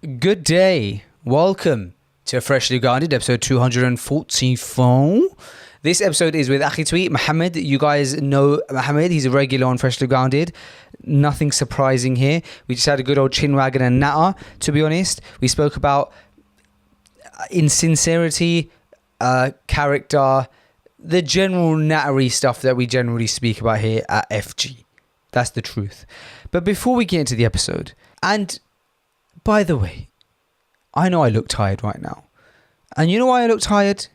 Good day. Welcome to Freshly Grounded, episode 244. This episode is with AkhiTweet, Mohammed. You guys know Mohammed. He's a regular on Freshly Grounded. Nothing surprising here. We just had a good old Chinwag and a Natter, to be honest. We spoke about in Sincerity, character, the general nattery stuff that we generally speak about here at FG. That's the truth. But before we get into the episode, and by the way, I know I look tired right now. And you know why I look tired?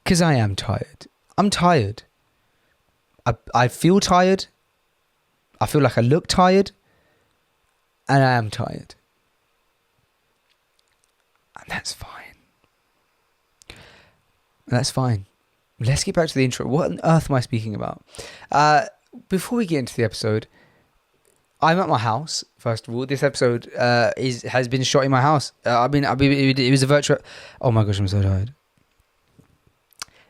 Because I am tired. I'm tired. I feel tired. I feel like I look tired. And I am tired. And that's fine. That's fine. Let's get back to the intro. What on earth am I speaking about? Before we get into the episode, I'm at my house. First of all, this episode has been shot in my house. It was a virtual. Oh my gosh, I'm so tired.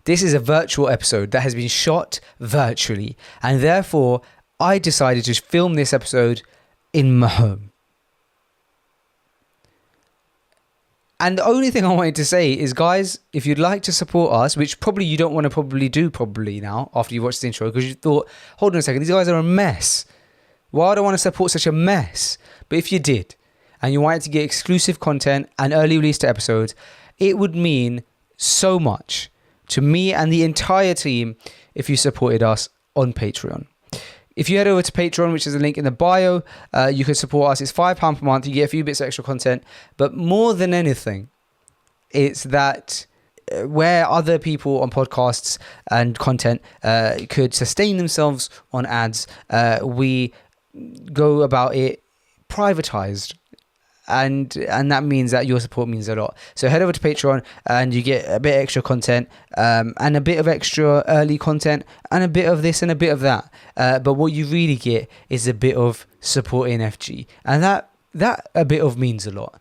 This is a virtual episode that has been shot virtually, and therefore I decided to film this episode in my home. And the only thing I wanted to say is, guys, if you'd like to support us, which probably you don't want to do now after you watched the intro, because you thought, hold on a second, these guys are a mess. Why do I want to support such a mess? But if you did, and you wanted to get exclusive content and early release to episodes, it would mean so much to me and the entire team if you supported us on Patreon. If you head over to Patreon, which is a link in the bio, you can support us. It's £5 per month. You get a few bits of extra content. But more than anything, it's that where other people on podcasts and content could sustain themselves on ads, we go about it privatized, and that means that your support means a lot. So head over to Patreon and you get a bit extra content, and a bit of extra early content, and a bit of this and a bit of that, but what you really get is a bit of supporting FG, and that a bit of means a lot.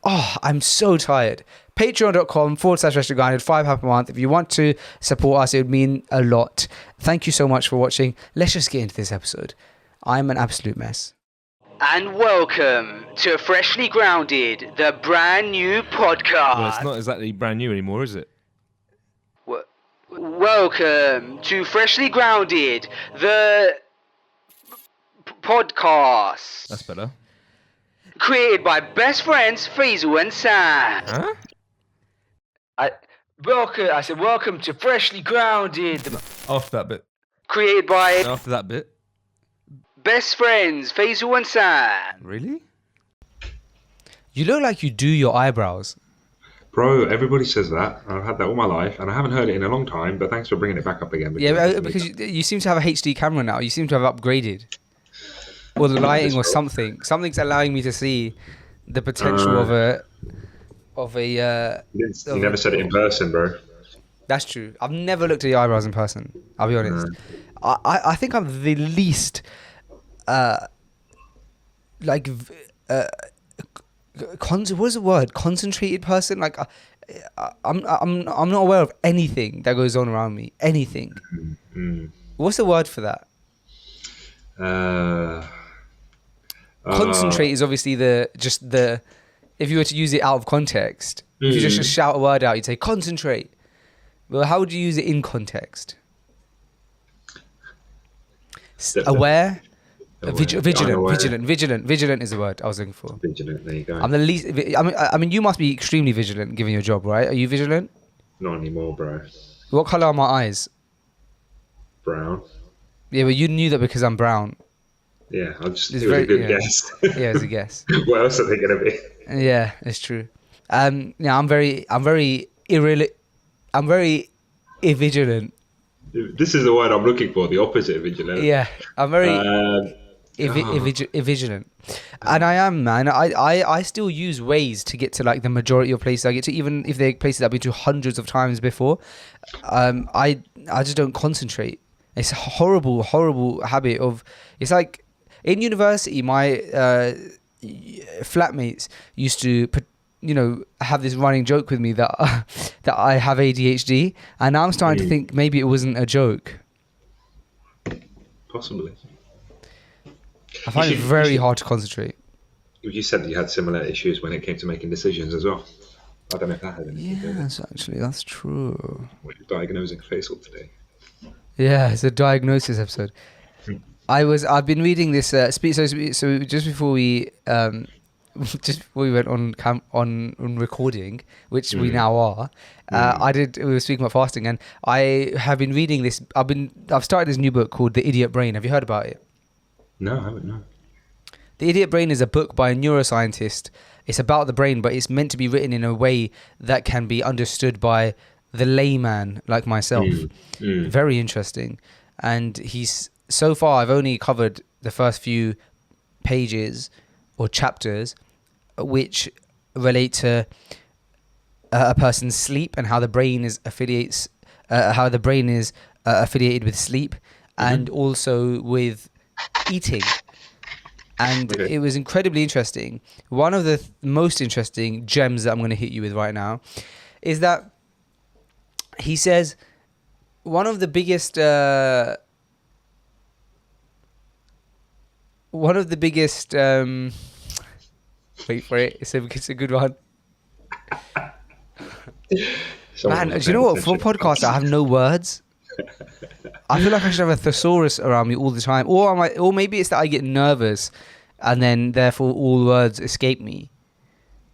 I'm so tired. Patreon.com/FreshlyGrounded, £5 per month. If you want to support us, it would mean a lot. Thank you so much for watching. Let's just get into this episode. I'm an absolute mess. And welcome to Freshly Grounded, the brand new podcast. Well, it's not exactly brand new anymore, is it? Welcome to Freshly Grounded, the podcast. That's better. Created by best friends Faisal and Sam. Huh? I said welcome to Freshly Grounded. After that bit. Created by After that bit. best friends Faisal and Sam. Really? You look like you do your eyebrows. Bro, everybody says that. I've had that all my life, and I haven't heard it in a long time, but thanks for bringing it back up again. Because you seem to have a HD camera now. You seem to have upgraded. Or the lighting or something. Something's allowing me to see the potential of a... You never said it in person, bro. That's true. I've never looked at your eyebrows in person. I'll be honest. I think I'm the least... what is the word? Concentrated person. Like, I'm not aware of anything that goes on around me. Anything. What's the word for that? Concentrate is obviously if you were to use it out of context, if you just shout a word out, you'd say concentrate. Well, how would you use it in context? Aware. Vigilant is the word I was looking for. Vigilant, there you go. I'm the least. I mean, you must be extremely vigilant given your job, right? Are you vigilant? Not anymore, bro. What color are my eyes? Brown. Yeah, but you knew that because I'm brown. Yeah, it was a good guess. Yeah, it was a guess. What else are they gonna be? Yeah, it's true. Yeah, I'm very vigilant. This is the word I'm looking for. The opposite of vigilant. Yeah, I'm very vigilant, and I am, man. I still use Waze to get to like the majority of places I get to, even if they're places I've been to hundreds of times before. I just don't concentrate. It's a horrible habit of. It's like in university, my flatmates used to have this running joke with me that I have ADHD, and now I'm starting to think maybe it wasn't a joke. Possibly. I find it very hard to concentrate. You said that you had similar issues when it came to making decisions as well. I don't know if that had anything to do with it. Yes, actually, that's true. What you're diagnosing Faisal today. Yeah, it's a diagnosis episode. Hmm. I've been reading this. So just before we went on recording, which we now are, we were speaking about fasting, and I have been reading this. I've started this new book called The Idiot Brain. Have you heard about it? No, I haven't. No. The Idiot Brain is a book by a neuroscientist. It's about the brain, but it's meant to be written in a way that can be understood by the layman like myself. Very interesting. And so far I've only covered the first few pages or chapters which relate to a person's sleep and how the brain is affiliated with sleep, and also with eating. And Okay. it was incredibly interesting. One of the most interesting gems that I'm going to hit you with right now is that he says one of the biggest wait for it, it's a good one. Someone Man, do wasn't you know paying what? For a attention. podcast, I have no words. I feel like I should have a thesaurus around me all the time, or maybe it's that I get nervous, and then therefore all words escape me,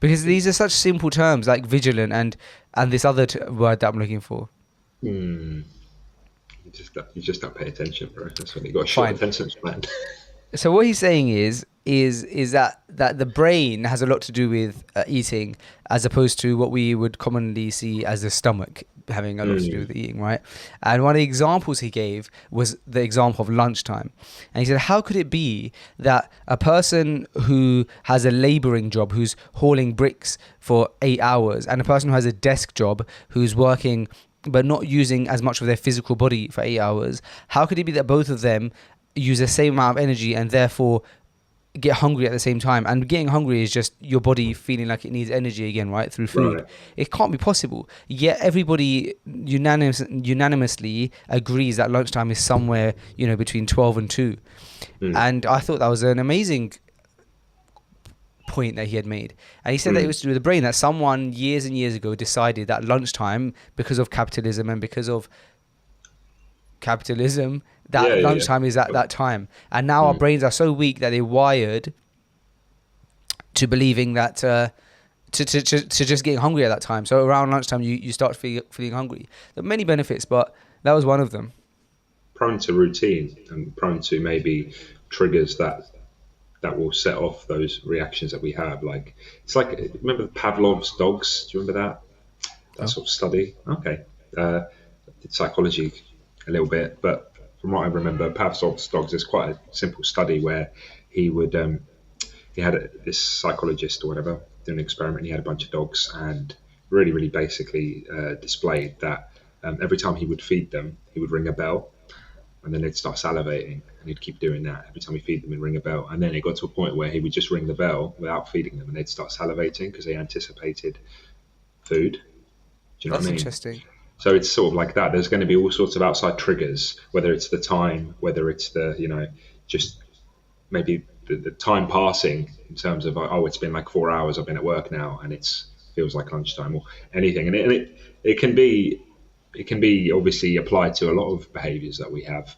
because these are such simple terms like vigilant and this other word that I'm looking for. You just don't pay attention, bro. That's when you got a short Fine. attention span. So what he's saying is that the brain has a lot to do with eating, as opposed to what we would commonly see as the stomach having a lot to do with eating, right? And one of the examples he gave was the example of lunchtime. And he said, how could it be that a person who has a labouring job, who's hauling bricks for 8 hours, and a person who has a desk job, who's working but not using as much of their physical body for 8 hours, how could it be that both of them use the same amount of energy and therefore get hungry at the same time? And getting hungry is just your body feeling like it needs energy again, right, through food. Right. It can't be possible. Yet everybody unanimously agrees that lunchtime is somewhere, between 12 and 2. And I thought that was an amazing point that he had made. And he said that it was to do with the brain, that someone years and years ago decided that lunchtime, because of capitalism and because of that lunchtime is at that time. And now our brains are so weak that they're wired to believing that to just getting hungry at that time. So around lunchtime you start feeling hungry. There are many benefits, but that was one of them. Prone to routine and prone to maybe triggers that will set off those reactions that we have. Like, it's like, remember Pavlov's dogs? Do you remember that sort of study? Okay. Did psychology a little bit, but from what I remember, Pavlov's dogs is quite a simple study where he had this psychologist or whatever do an experiment. He had a bunch of dogs and really basically displayed that every time he would feed them, he would ring a bell, and then they'd start salivating, and he'd keep doing that. Every time he feed them, he'd ring a bell, and then it got to a point where he would just ring the bell without feeding them, and they'd start salivating because they anticipated food. Do you know what I mean? That's interesting. So it's sort of like that. There's going to be all sorts of outside triggers, whether it's the time, whether it's the, just maybe the time passing in terms of, it's been like 4 hours I've been at work now and feels like lunchtime, or anything. And it can be obviously applied to a lot of behaviors that we have.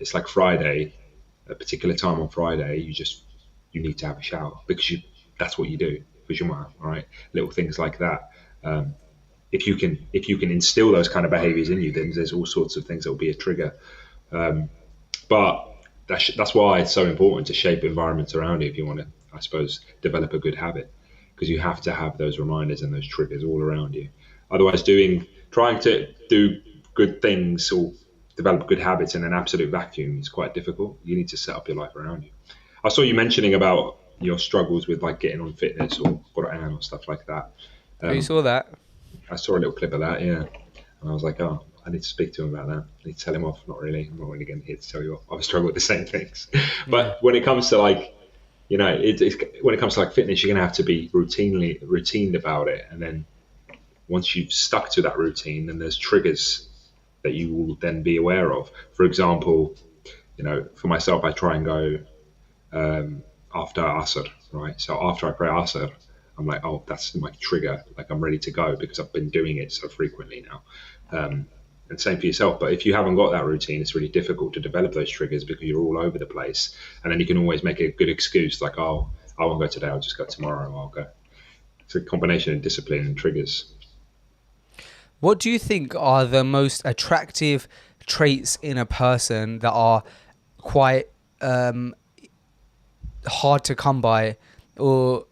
It's like Friday, a particular time on Friday, you need to have a shower because that's what you do for Jumu'ah, all right? Little things like that. If you can instill those kind of behaviors in you, then there's all sorts of things that will be a trigger. But that's why it's so important to shape environments around you if you want to, I suppose, develop a good habit, because you have to have those reminders and those triggers all around you. Otherwise, trying to do good things or develop good habits in an absolute vacuum is quite difficult. You need to set up your life around you. I saw you mentioning about your struggles with like getting on fitness or Quran or stuff like that. You saw that? I saw a little clip of that, yeah. And I was like, I need to speak to him about that. I need to tell him off. Not really. I'm not really getting here to tell you off. I've struggled with the same things. But when it comes to like, when it comes to like fitness, you're going to have to be routined about it. And then once you've stuck to that routine, then there's triggers that you will then be aware of. For example, for myself, I try and go after Asr, right? So after I pray Asr, I'm like, oh, that's my trigger. Like I'm ready to go because I've been doing it so frequently now. And same for yourself. But if you haven't got that routine, it's really difficult to develop those triggers because you're all over the place. And then you can always make a good excuse like, oh, I won't go today. I'll just go tomorrow. I'll go. It's a combination of discipline and triggers. What do you think are the most attractive traits in a person that are quite hard to come by, or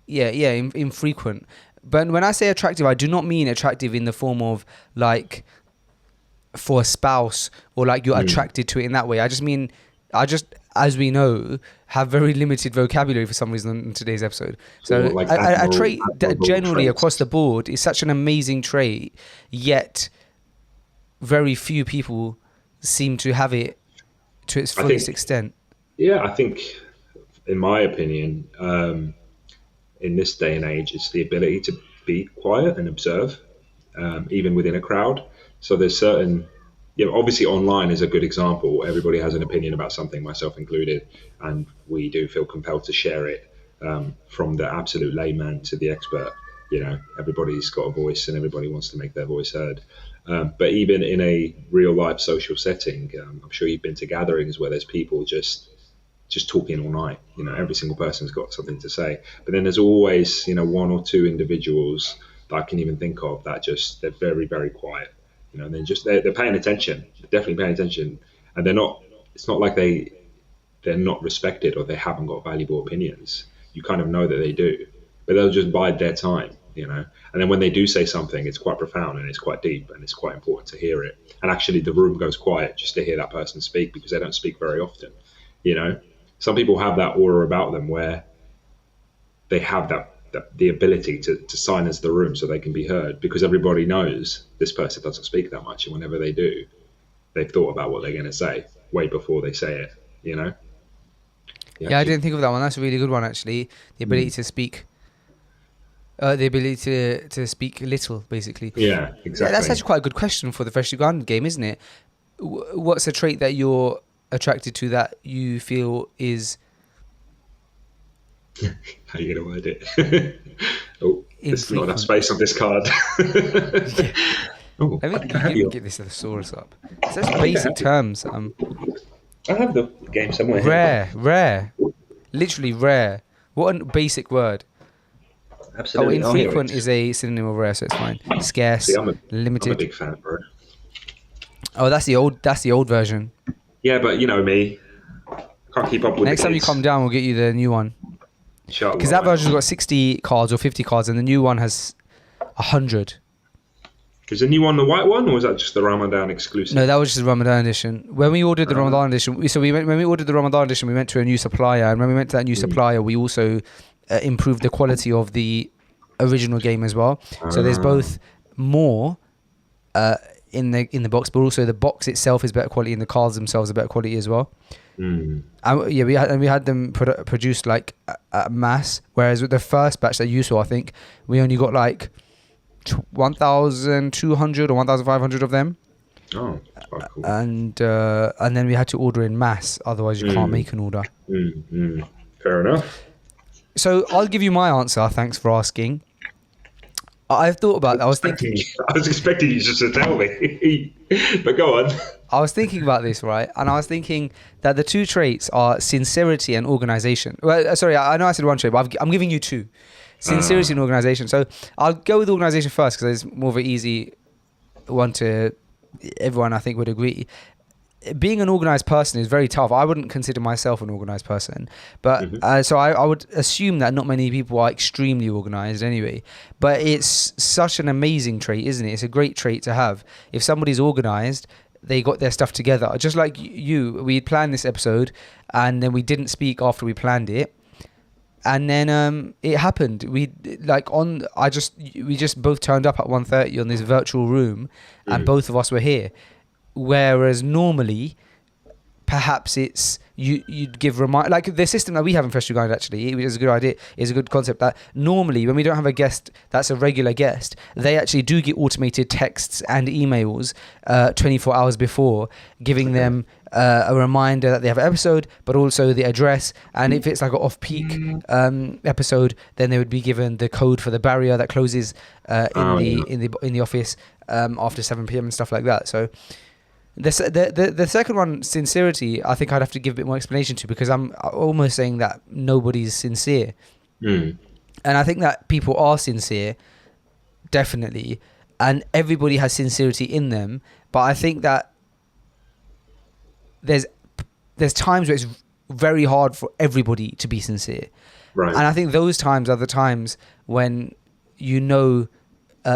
infrequent? But when I say attractive, I do not mean attractive in the form of like for a spouse or like you're attracted to it in that way. I just mean, as we know, have very limited vocabulary for some reason in today's episode. So like a trait that generally traits. across the board is such an amazing trait, yet very few people seem to have it to its fullest extent. Yeah, I think, in my opinion, in this day and age, it's the ability to be quiet and observe, even within a crowd. So there's certain, obviously online is a good example. Everybody has an opinion about something, myself included, and we do feel compelled to share it, from the absolute layman to the expert. Everybody's got a voice and everybody wants to make their voice heard. But even in a real life social setting, I'm sure you've been to gatherings where there's people just talking all night. Every single person's got something to say. But then there's always, one or two individuals that I can even think of that they're very, very quiet. And they're paying attention. They're definitely paying attention, and it's not like they're not respected or they haven't got valuable opinions. You kind of know that they do, but they'll just bide their time. And then when they do say something, it's quite profound and it's quite deep and it's quite important to hear it. And actually the room goes quiet just to hear that person speak, because they don't speak very often. Some people have that aura about them where they have the ability to silence the room so they can be heard, because everybody knows this person doesn't speak that much, and whenever they do, they've thought about what they're going to say way before they say it. Yeah, I didn't think of that one. That's a really good one, actually. The ability to speak. The ability to speak little, basically. Yeah, exactly. That's actually quite a good question for the Freshly Grounded game, isn't it? What's a trait that you're attracted to that you feel is... How are you going to word it? There's not enough space on this card. Let me get this thesaurus up. It's such basic terms. I have the game somewhere. Rare. Literally rare. What a basic word. Absolutely. Infrequent is a synonym of rare, so it's fine. Scarce, limited. I'm a big fan, bro. Oh, that's the old version. Yeah, but you know me. I can't keep up with Next time you come down, we'll get you the new one. Because that version's got 60 cards or 50 cards, and the new one has 100. Is the new one the white one, or was that just the Ramadan exclusive? No, that was just the Ramadan edition. When we ordered the Ramadan edition, when we ordered the Ramadan edition, we went to a new supplier, and when we went to that new supplier, we also improved the quality of the original game as well. So there's both more in the box, but also the box itself is better quality, and the cards themselves are better quality as well. And we had them produced like at mass, whereas with the first batch that you saw, I think we only got like 1,200 or 1,500 of them. Oh, that's quite cool. And then we had to order in mass, otherwise you can't make an order. Fair enough. So I'll give you my answer. Thanks for asking. I've thought about that. I was expecting you just to tell me, but go on. I was thinking about this, right? And I was thinking that the two traits are sincerity and organization. Well, sorry, I know I said one trait, but I'm giving you two. Sincerity and organization. So I'll go with organization first, because it's more of an easy one to everyone, I think, would agree. Being an organized person is very tough. I wouldn't consider myself an organized person, but so I would assume that not many people are extremely organized anyway. But it's such an amazing trait, isn't it? It's a great trait to have. If somebody's organized, they got their stuff together. Just like you, we planned this episode, and then we didn't speak after we planned it, and then it happened. We just both turned up at 1:30 on this virtual room, and both of us were here. Whereas normally, perhaps it's you'd give like the system that we have in Freshly Grounded, actually, it is a good idea, is a good concept, that normally when we don't have a guest that's a regular guest, they actually do get automated texts and emails 24 hours before, giving them a reminder that they have an episode, but also the address. And if it's like an off-peak episode, then they would be given the code for the barrier that closes in the office after 7 p.m. and stuff like that. So the second one, sincerity, I think I'd have to give a bit more explanation to, because I'm almost saying that nobody's sincere. And I think that people are sincere, definitely, and everybody has sincerity in them. But I think that there's times where it's very hard for everybody to be sincere. Right. And I think those times are the times when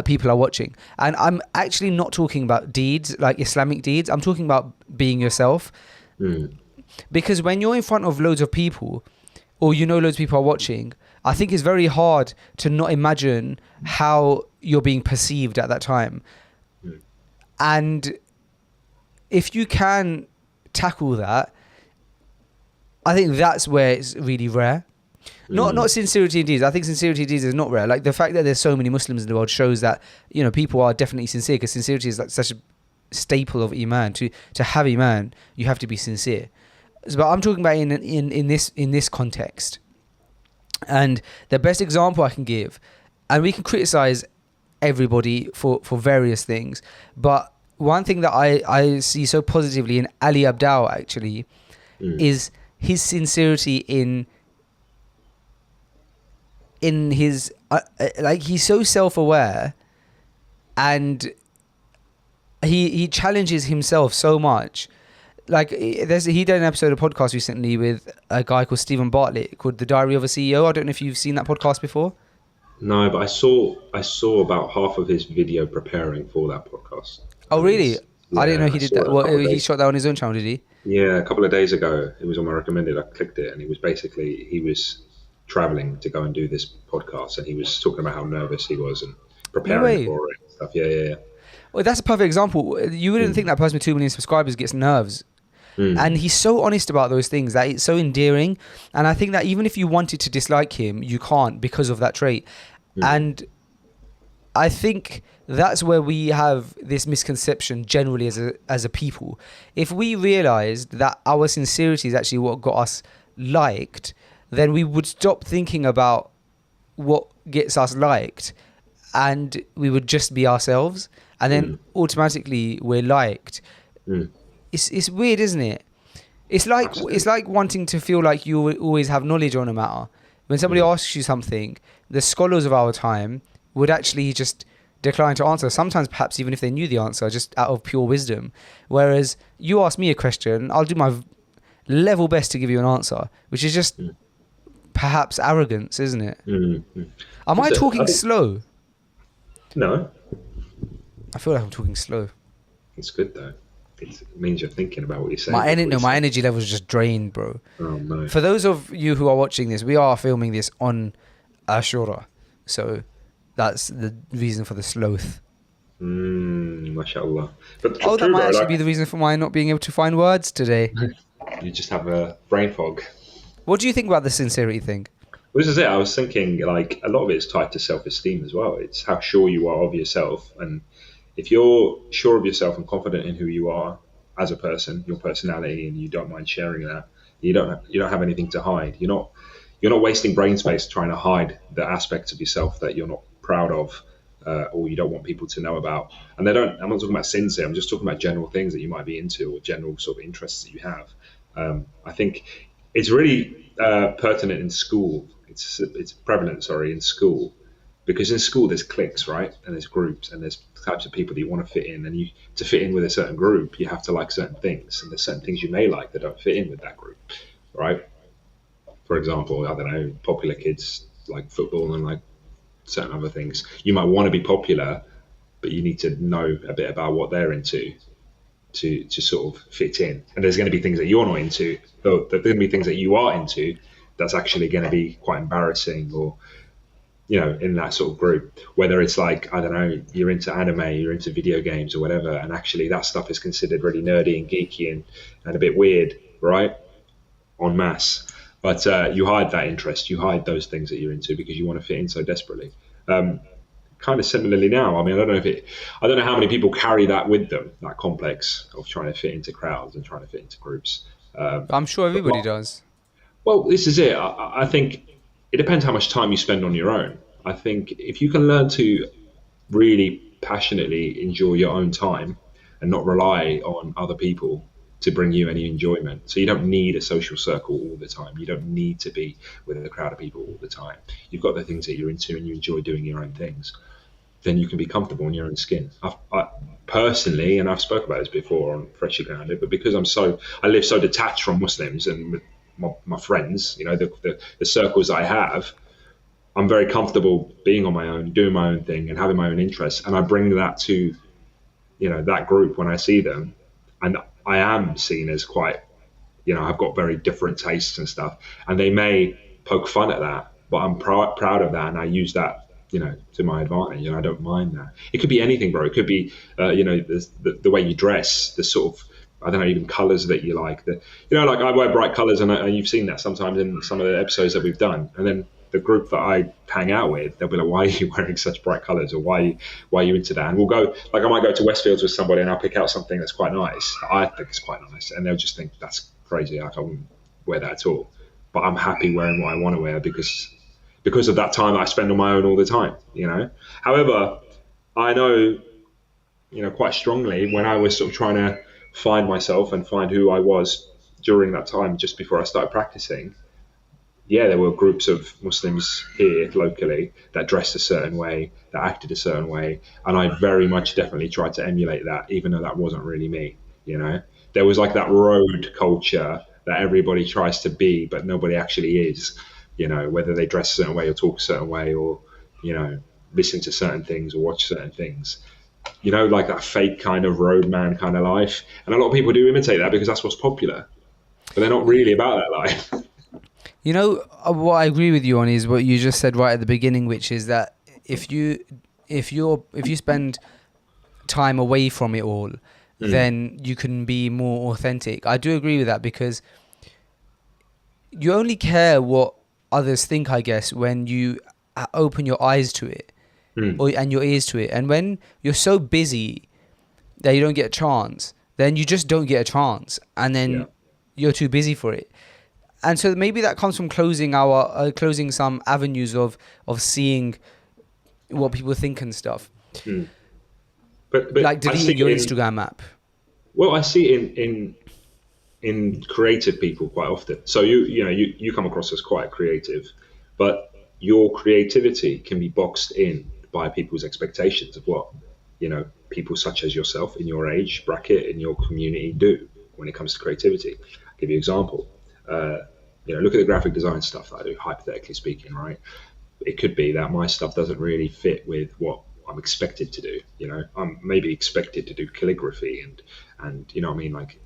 people are watching. And I'm actually not talking about deeds, like Islamic deeds. I'm talking about being yourself. Because when you're in front of loads of people, or loads of people are watching, I think it's very hard to not imagine how you're being perceived at that time. And if you can tackle that, I think that's where it's really rare. Not sincerity in deeds. I think sincerity in deeds is not rare. Like the fact that there's so many Muslims in the world shows that people are definitely sincere, because sincerity is like such a staple of iman. To have iman, you have to be sincere. But I'm talking about in this context. And the best example I can give, and we can criticize everybody for various things, but one thing that I see so positively in Ali Abdaal actually is his sincerity in his like, he's so self-aware, and he challenges himself so much. Like he did an episode of podcast recently with a guy called Stephen Bartlett called The Diary of a CEO. I don't know if you've seen that podcast before. No, but I saw about half of his video preparing for that podcast. Oh, really? I didn't know he did that. Well, he shot that on his own channel, did he? Yeah, a couple of days ago. It was on my recommended. I clicked it, and he was traveling to go and do this podcast, and he was talking about how nervous he was and preparing for it and stuff. Yeah. Well, that's a perfect example. You wouldn't think that person with 2 million subscribers gets nerves. And he's so honest about those things that it's so endearing. And I think that even if you wanted to dislike him, you can't, because of that trait. And I think that's where we have this misconception generally as a people. If we realized that our sincerity is actually what got us liked, then we would stop thinking about what gets us liked, and we would just be ourselves, and then automatically we're liked. It's weird, isn't it? It's like wanting to feel like you always have knowledge on a matter. When somebody asks you something, the scholars of our time would actually just decline to answer. Sometimes perhaps even if they knew the answer, just out of pure wisdom. Whereas you ask me a question, I'll do my level best to give you an answer, which is just perhaps arrogance, isn't it? Am I talking slow? No. I feel like I'm talking slow. It's good though. It means you're thinking about what you're saying. My energy level is just drained, bro. Oh no. For those of you who are watching this, we are filming this on Ashura, so that's the reason for the sloth. Mashallah. But that might actually be the reason for my not being able to find words today. You just have a brain fog. What do you think about the sincerity thing? Well, this is it. I was thinking, like, a lot of it is tied to self-esteem as well. It's how sure you are of yourself, and if you're sure of yourself and confident in who you are as a person, your personality, and you don't mind sharing that, you don't have anything to hide. You're not wasting brain space trying to hide the aspects of yourself that you're not proud of, or you don't want people to know about. And I'm not talking about sins here. I'm just talking about general things that you might be into, or general sort of interests that you have. I think it's really pertinent in school. It's prevalent, in school. Because in school there's cliques, right? And there's groups, and there's types of people that you want to fit in. And to fit in with a certain group, you have to like certain things. And there's certain things you may like that don't fit in with that group, right? For example, I don't know, popular kids like football and like certain other things. You might want to be popular, but you need to know a bit about what they're into to sort of fit in. And there's going to be things that you're not into, though there's going to be things that you are into that's actually going to be quite embarrassing, or in that sort of group, whether it's like, I don't know, you're into anime, you're into video games or whatever, and actually that stuff is considered really nerdy and geeky and a bit weird, right? En masse. But you hide that interest, you hide those things that you're into because you want to fit in so desperately. kind of similarly now. I mean, I don't know how many people carry that with them, that complex of trying to fit into crowds and trying to fit into groups. I'm sure But everybody does. well, this is it. I think it depends how much time you spend on your own. I think if you can learn to really passionately enjoy your own time and not rely on other people to bring you any enjoyment. So you don't need a social circle all the time. You don't need to be with a crowd of people all the time. You've got the things that you're into and you enjoy doing your own things. Then you can be comfortable in your own skin. I personally, and I've spoken about this before on Freshly Grounded, but because I live so detached from Muslims and with my friends, the circles I have, I'm very comfortable being on my own, doing my own thing, and having my own interests. And I bring that to, that group when I see them, and I am seen as quite, I've got very different tastes and stuff, and they may poke fun at that, but I'm proud of that, and I use that, to my advantage, and I don't mind that. It could be anything, bro. It could be, the way you dress, the sort of, I don't know, even colours that you like. Like I wear bright colours, and you've seen that sometimes in some of the episodes that we've done, and then the group that I hang out with, they'll be like, why are you wearing such bright colours, or why are you into that? And we'll go, like I might go to Westfields with somebody and I'll pick out something that's quite nice. I think it's quite nice. And they'll just think that's crazy. Like I wouldn't wear that at all. But I'm happy wearing what I want to wear because of that time that I spend on my own all the time, However, I know, quite strongly when I was sort of trying to find myself and find who I was during that time, just before I started practicing, there were groups of Muslims here locally that dressed a certain way, that acted a certain way, and I very much definitely tried to emulate that, even though that wasn't really me. There was like that road culture that everybody tries to be, but nobody actually is. Whether they dress a certain way or talk a certain way, or listen to certain things or watch certain things. Like that fake kind of roadman kind of life, and a lot of people do imitate that because that's what's popular, but they're not really about that life. What I agree with you on is what you just said right at the beginning, which is that if you spend time away from it all, then you can be more authentic. I do agree with that, because you only care what others think, I guess, when you open your eyes to it and your ears to it. And when you're so busy that you don't get a chance, then you just don't get a chance, and then you're too busy for it. And so maybe that comes from closing some avenues of seeing what people think and stuff. But like deleting your Instagram app. Well, I see it in creative people quite often. So you come across as quite creative, but your creativity can be boxed in by people's expectations of what people such as yourself in your age bracket in your community do when it comes to creativity. I'll give you an example. Look at the graphic design stuff that I do, hypothetically speaking, right? It could be that my stuff doesn't really fit with what I'm expected to do. I'm maybe expected to do calligraphy and like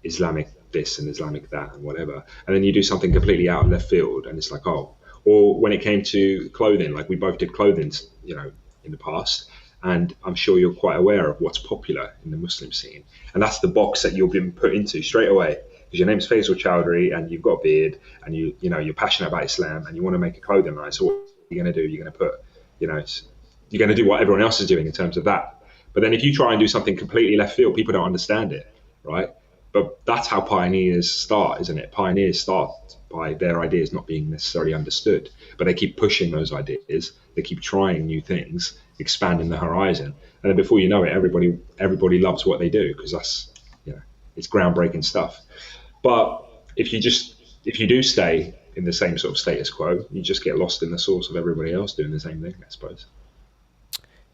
Islamic this and Islamic that and whatever. And then you do something completely out of left field, and it's like, oh. Or when it came to clothing, like we both did clothing, in the past, and I'm sure you're quite aware of what's popular in the Muslim scene. And that's the box that you've been put into straight away. Because your name's Faisal Chowdhury and you've got a beard and you're passionate about Islam and you want to make a clothing line. So what are you going to do? You're going to put, you're going to do what everyone else is doing in terms of that. But then if you try and do something completely left field, people don't understand it, right? But that's how pioneers start, isn't it? Pioneers start by their ideas not being necessarily understood, but they keep pushing those ideas. They keep trying new things, expanding the horizon. And then before you know it, everybody loves what they do because that's, it's groundbreaking stuff. But if you do stay in the same sort of status quo, you just get lost in the source of everybody else doing the same thing, I suppose.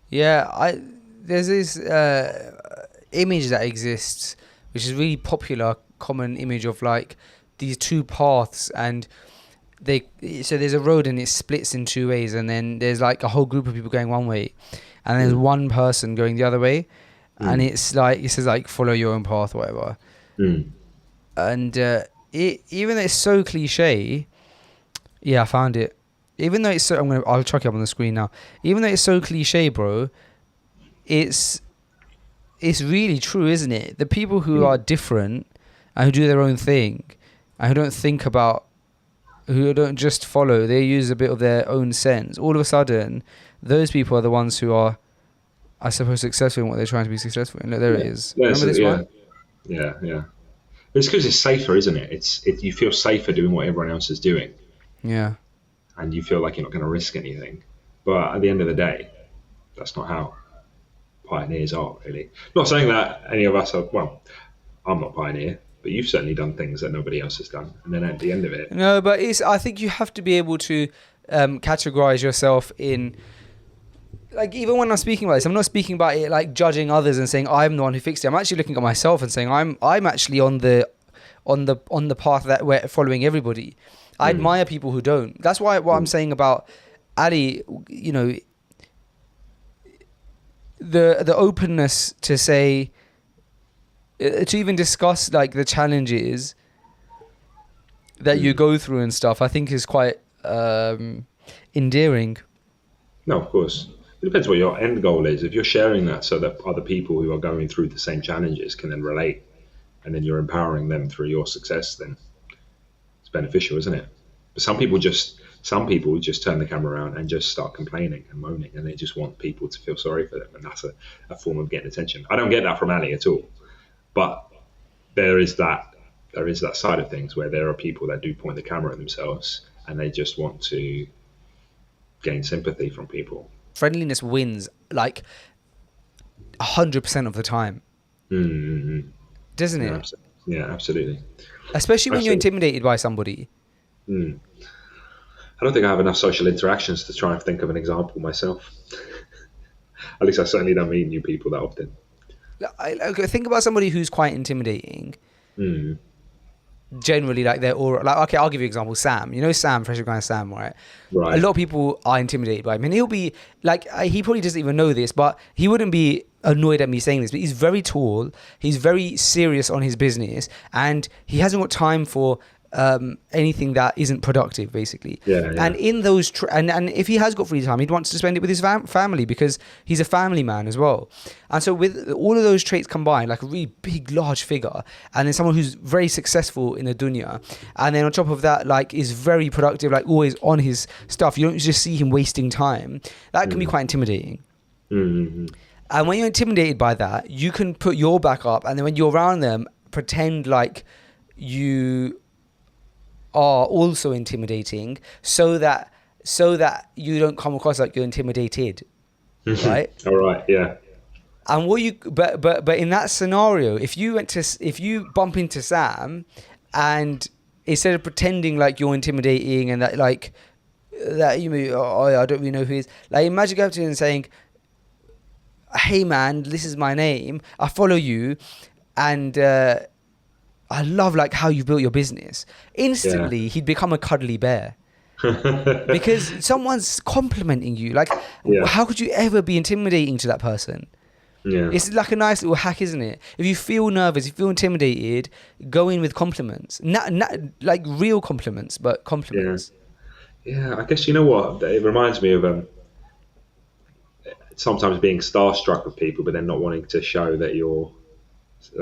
Yeah, there's this image that exists, which is really popular, common image of like these two paths, and so there's a road and it splits in two ways, and then there's like a whole group of people going one way, and there's one person going the other way, and it's like it says like follow your own path, whatever. And even though it's so cliche, I found it. Even though it's so, I'll chuck it up on the screen now. Even though it's so cliche, bro, it's really true, isn't it? The people who are different and who do their own thing and who don't think about who don't just follow, they use a bit of their own sense. All of a sudden, those people are the ones who are, I suppose, successful in what they're trying to be successful in. Look, there it is. Remember this one? Yeah. It's because it's safer, isn't it? You feel safer doing what everyone else is doing. Yeah. And you feel like you're not going to risk anything. But at the end of the day, that's not how pioneers are, really. Not saying that any of us are, well, I'm not pioneer, but you've certainly done things that nobody else has done. And then at the end of it... No, but I think you have to be able to categorize yourself in... Like, even when I'm speaking about this, I'm not speaking about it like judging others and saying I'm the one who fixed it. I'm actually looking at myself and saying I'm actually on the path that we're following everybody. I admire people who don't. That's why what I'm saying about Ali, you know, the openness to say, to even discuss like the challenges that you go through and stuff, I think is quite endearing. No, of course. It depends what your end goal is. If you're sharing that so that other people who are going through the same challenges can then relate, and then you're empowering them through your success, then it's beneficial, isn't it? But some people just turn the camera around and just start complaining and moaning, and they just want people to feel sorry for them, and that's a form of getting attention. I don't get that from Ali at all, but there is that side of things where there are people that do point the camera at themselves and they just want to gain sympathy from people. Friendliness wins like 100% of the time, doesn't it? Yeah, absolutely. Especially when you're intimidated by somebody. I don't think I have enough social interactions to try and think of an example myself. At least I certainly don't meet new people that often. I think about somebody who's quite intimidating. Generally, like they're all like, okay, I'll give you an example. Sam, you know Sam, Fresh Guy Sam, right? Right. A lot of people are intimidated by him, and he'll be like, he probably doesn't even know this, but he wouldn't be annoyed at me saying this. But he's very tall, he's very serious on his business, and he hasn't got time for anything that isn't productive, basically. Yeah. And in those and if he has got free time, he'd want to spend it with his family, because he's a family man as well. And so with all of those traits combined, like a really big, large figure, and then someone who's very successful in the dunya, and then on top of that, like, is very productive, like always on his stuff, you don't just see him wasting time. That can be quite intimidating. And when you're intimidated by that, you can put your back up, and then when you're around them, pretend like you are also intimidating, so that you don't come across like you're intimidated, right? All right, yeah. And what you but in that scenario, if you bump into Sam, and instead of pretending like you're intimidating and that like that you know, I don't really know who he is, like imagine going up to him and saying, "Hey man, this is my name. I follow you, and I love like how you built your business." Instantly, he'd become a cuddly bear. Because someone's complimenting you. Like, how could you ever be intimidating to that person? Yeah. It's like a nice little hack, isn't it? If you feel nervous, if you feel intimidated, go in with compliments. Not like real compliments, but compliments. Yeah, I guess you know what? It reminds me of sometimes being starstruck with people, but then not wanting to show that you're...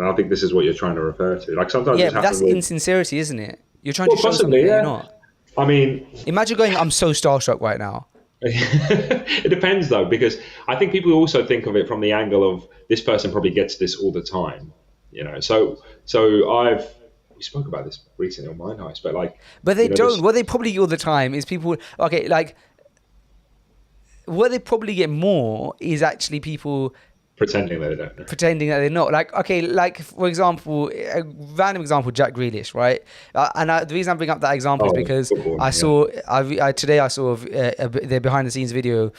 I think this is what you're trying to refer to. Like sometimes, yeah, but that's insincerity, isn't it? You're trying to show something that you're not. I mean, imagine going, "I'm so starstruck right now." It depends though, because I think people also think of it from the angle of this person probably gets this all the time, you know. So we spoke about this recently on Mind Heist, but they don't. What they probably get all the time is people. Okay, like what they probably get more is actually people pretending that they don't know. Pretending that they're not. Like, okay, like, for example, a random example, Jack Grealish, right? The reason I bring up that example is because today I saw their behind-the-scenes video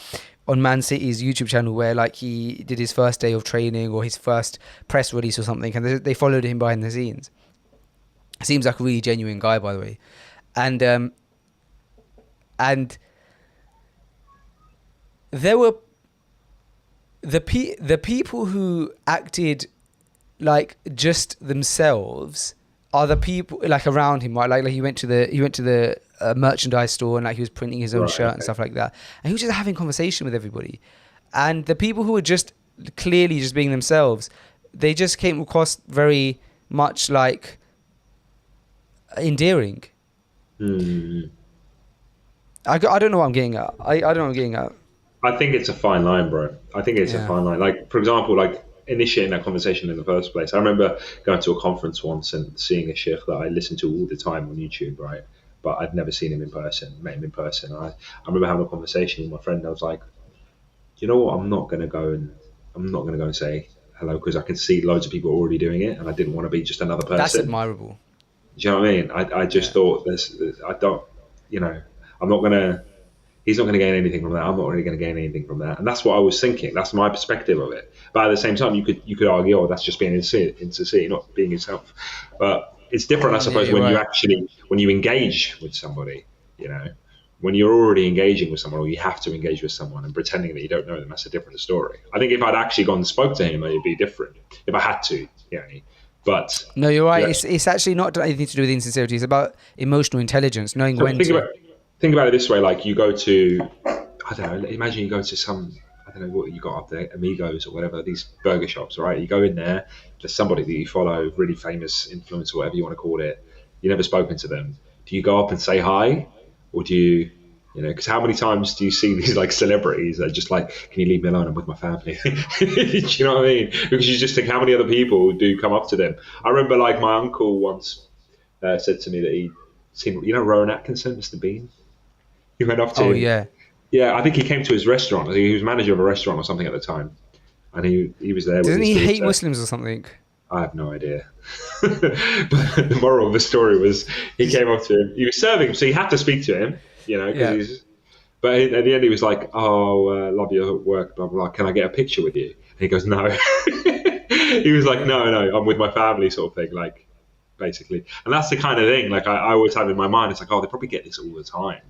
on Man City's YouTube channel where, like, he did his first day of training or his first press release or something, and they followed him behind the scenes. Seems like a really genuine guy, by the way. And there were... The people who acted like just themselves are the people like around him, right? Like he went to the merchandise store and like he was printing his own shirt and stuff like that, and he was just having conversation with everybody. And the people who were just clearly just being themselves, they just came across very much like endearing. I don't know what I'm getting at. I don't know what I'm getting at. I think it's a fine line, bro. I think it's a fine line. Like, for example, like initiating that conversation in the first place. I remember going to a conference once and seeing a sheikh that I listened to all the time on YouTube, right? But I'd never seen him in person, met him in person. I remember having a conversation with my friend. I was like, you know what? I'm not going to go and say hello because I can see loads of people already doing it, and I didn't want to be just another person. That's admirable. Do you know what I mean? I just thought I don't, I'm not going to, he's not going to gain anything from that. I'm not really going to gain anything from that. And that's what I was thinking. That's my perspective of it. But at the same time, you could argue, oh, that's just being insincere, not being yourself. But it's different, I suppose, when you engage with somebody, when you're already engaging with someone, or you have to engage with someone and pretending that you don't know them, that's a different story. I think if I'd actually gone and spoke to him, it'd be different. If I had to, But no, you're right. It's actually not anything to do with insincerity. It's about emotional intelligence, knowing when to. Think about it this way: like you go to, I don't know. Imagine you go to some, I don't know what you got up there, Amigos or whatever, these burger shops, right? You go in there, there's somebody that you follow, really famous influencer, whatever you want to call it. You've never spoken to them. Do you go up and say hi, or do you? Because how many times do you see these like celebrities that are just like, can you leave me alone? I'm with my family. Do you know what I mean? Because you just think how many other people do come up to them. I remember like my uncle once said to me that he'd seen, Rowan Atkinson, Mr. Bean? He went up to him. Yeah. Yeah, I think he came to his restaurant. He was manager of a restaurant or something at the time. And he was there. Doesn't he hate Muslims or something? I have no idea. But the moral of the story was he came up to him. He was serving him, so he had to speak to him. But at the end he was like, oh, love your work, blah, blah, blah. Can I get a picture with you? And he goes, no. He was like, no, I'm with my family sort of thing, like, basically. And that's the kind of thing, like, I always have in my mind, it's like, oh, they probably get this all the time.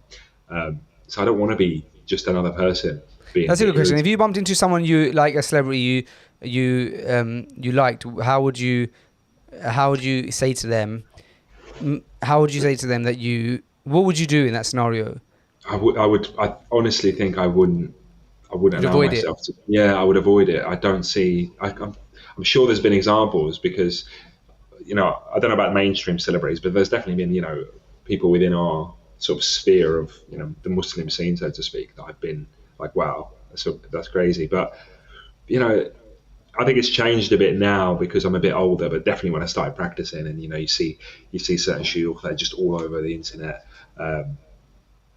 So I don't want to be just another person. That's a good question. If you bumped into someone you like, a celebrity you liked, how would you say to them, what would you do in that scenario? I honestly think I wouldn't allow myself to. Yeah, I would avoid it. I don't see. I'm sure there's been examples because, I don't know about mainstream celebrities, but there's definitely been, people within our sort of sphere of, the Muslim scene, so to speak, that I've been like, wow, that's crazy. But, I think it's changed a bit now because I'm a bit older, but definitely when I started practicing and, you see certain shuyukh, they're just all over the internet.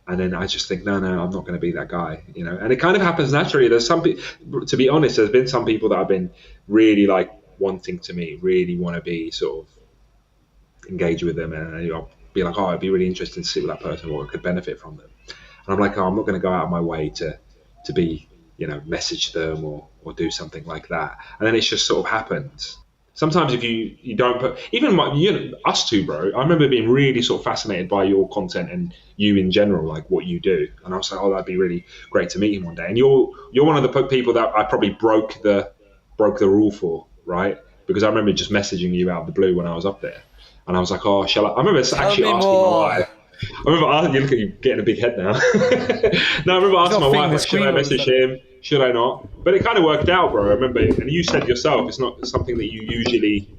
And then I just think, no, I'm not going to be that guy, and it kind of happens naturally. There's some people, to be honest, there's been some people that have been really like wanting to meet, really want to be sort of engage with them. And I'll be like, oh, I'd be really interested to see what that person or could benefit from them. And I'm like, oh, I'm not going to go out of my way to be, message them or do something like that. And then it's just sort of happens. Sometimes if you don't put, even us two, bro, I remember being really sort of fascinated by your content and you in general, like what you do. And I was like, oh, that'd be really great to meet him one day. And you're one of the people that I probably broke the rule for, right? Because I remember just messaging you out of the blue when I was up there. And I was like, oh, I remember actually asking my wife. You look at you getting a big head now. No, I remember asking my wife, like, should I message him? Should I not? But it kind of worked out, bro. I remember, and you said yourself, it's not something that you usually,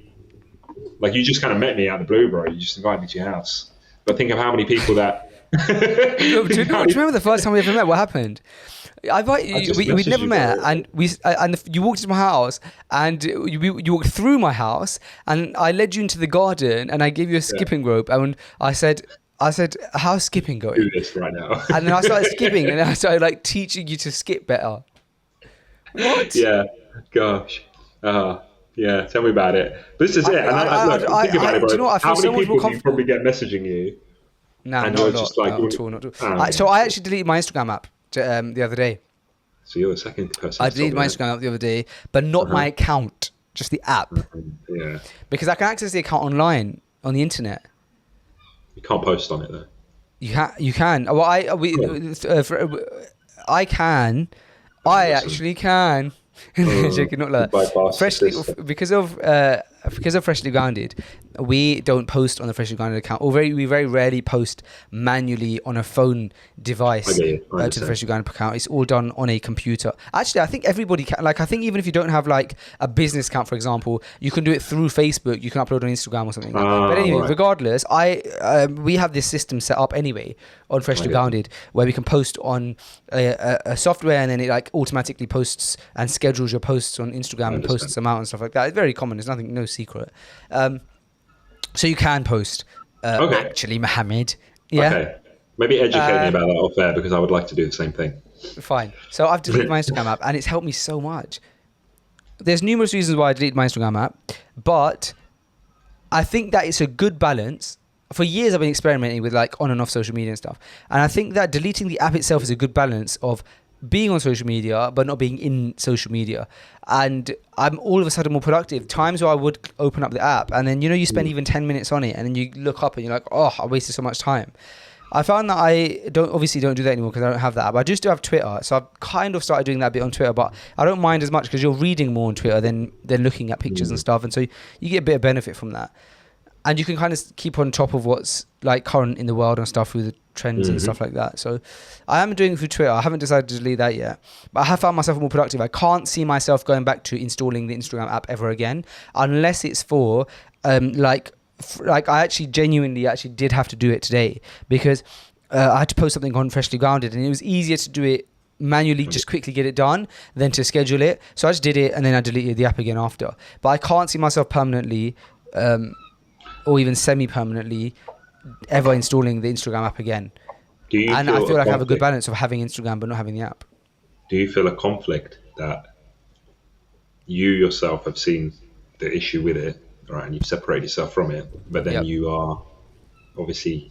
like, you just kind of met me out of the blue, bro. You just invited me to your house. But think of how many people that. Do you remember the first time we ever met? What happened? We'd never met, and you walked into my house, and you walked through my house, and I led you into the garden, and I gave you a skipping rope, and I said, how's skipping going? Do this right now. And then I started skipping, and I started like teaching you to skip better. What? Yeah, gosh. Yeah, tell me about it. But this is it. And think about it, bro. Do you know what? I feel how so many much more people do you probably get messaging you? No, not at all. So I actually deleted my Instagram app the other day. So you're the second person. I deleted my Instagram app the other day, but not my account, just the app. Yeah. Because I can access the account online on the internet. You can't post on it though. You can. Well, I can. I actually can. Joking, not like freshly because of Freshly Grounded. we don't post on the Freshly Grounded account, or we very rarely post manually on a phone device I get you. I to the understand. Freshly Grounded account. It's all done on a computer. Actually, I think everybody can. Like, I think even if you don't have like a business account, for example, you can do it through Facebook. You can upload on Instagram or something. But anyway, right. regardless, we have this system set up anyway on Freshly Grounded where we can post on a software, and then it like automatically posts and schedules your posts on Instagram and posts them out and stuff like that. It's very common. It's nothing, no secret. So you can post. Actually, Mohammed. Yeah. Okay. Maybe educate me about that off air, because I would like to do the same thing. Fine. So I've deleted my Instagram app, and it's helped me so much. There's numerous reasons why I deleted my Instagram app, but I think that it's a good balance. For years, I've been experimenting with like on and off social media and stuff, and I think that deleting the app itself is a good balance of being on social media but not being in social media. And I'm all of a sudden more productive. Times where I would open up the app and then, you know, you spend even 10 minutes on it and then you look up and you're like, oh, I wasted so much time. I found that I don't do that anymore because I don't have that app. I do still have Twitter, so I've kind of started doing that bit on Twitter, but I don't mind as much because you're reading more on Twitter than looking at pictures and stuff, and so you get a bit of benefit from that. And you can kind of keep on top of what's like current in the world and stuff with the trends and stuff like that. So I am doing it through Twitter. I haven't decided to delete that yet, but I have found myself more productive. I can't see myself going back to installing the Instagram app ever again, unless it's for like I actually genuinely did have to do it today because I had to post something on Freshly Grounded, and it was easier to do it manually, just quickly get it done, than to schedule it. So I just did it and then I deleted the app again after. But I can't see myself permanently or even semi-permanently ever installing the Instagram app again. I feel like I have a good balance of having Instagram but not having the app. Do you feel a conflict that you yourself have seen the issue with it, right, and you've separated yourself from it, but then you are obviously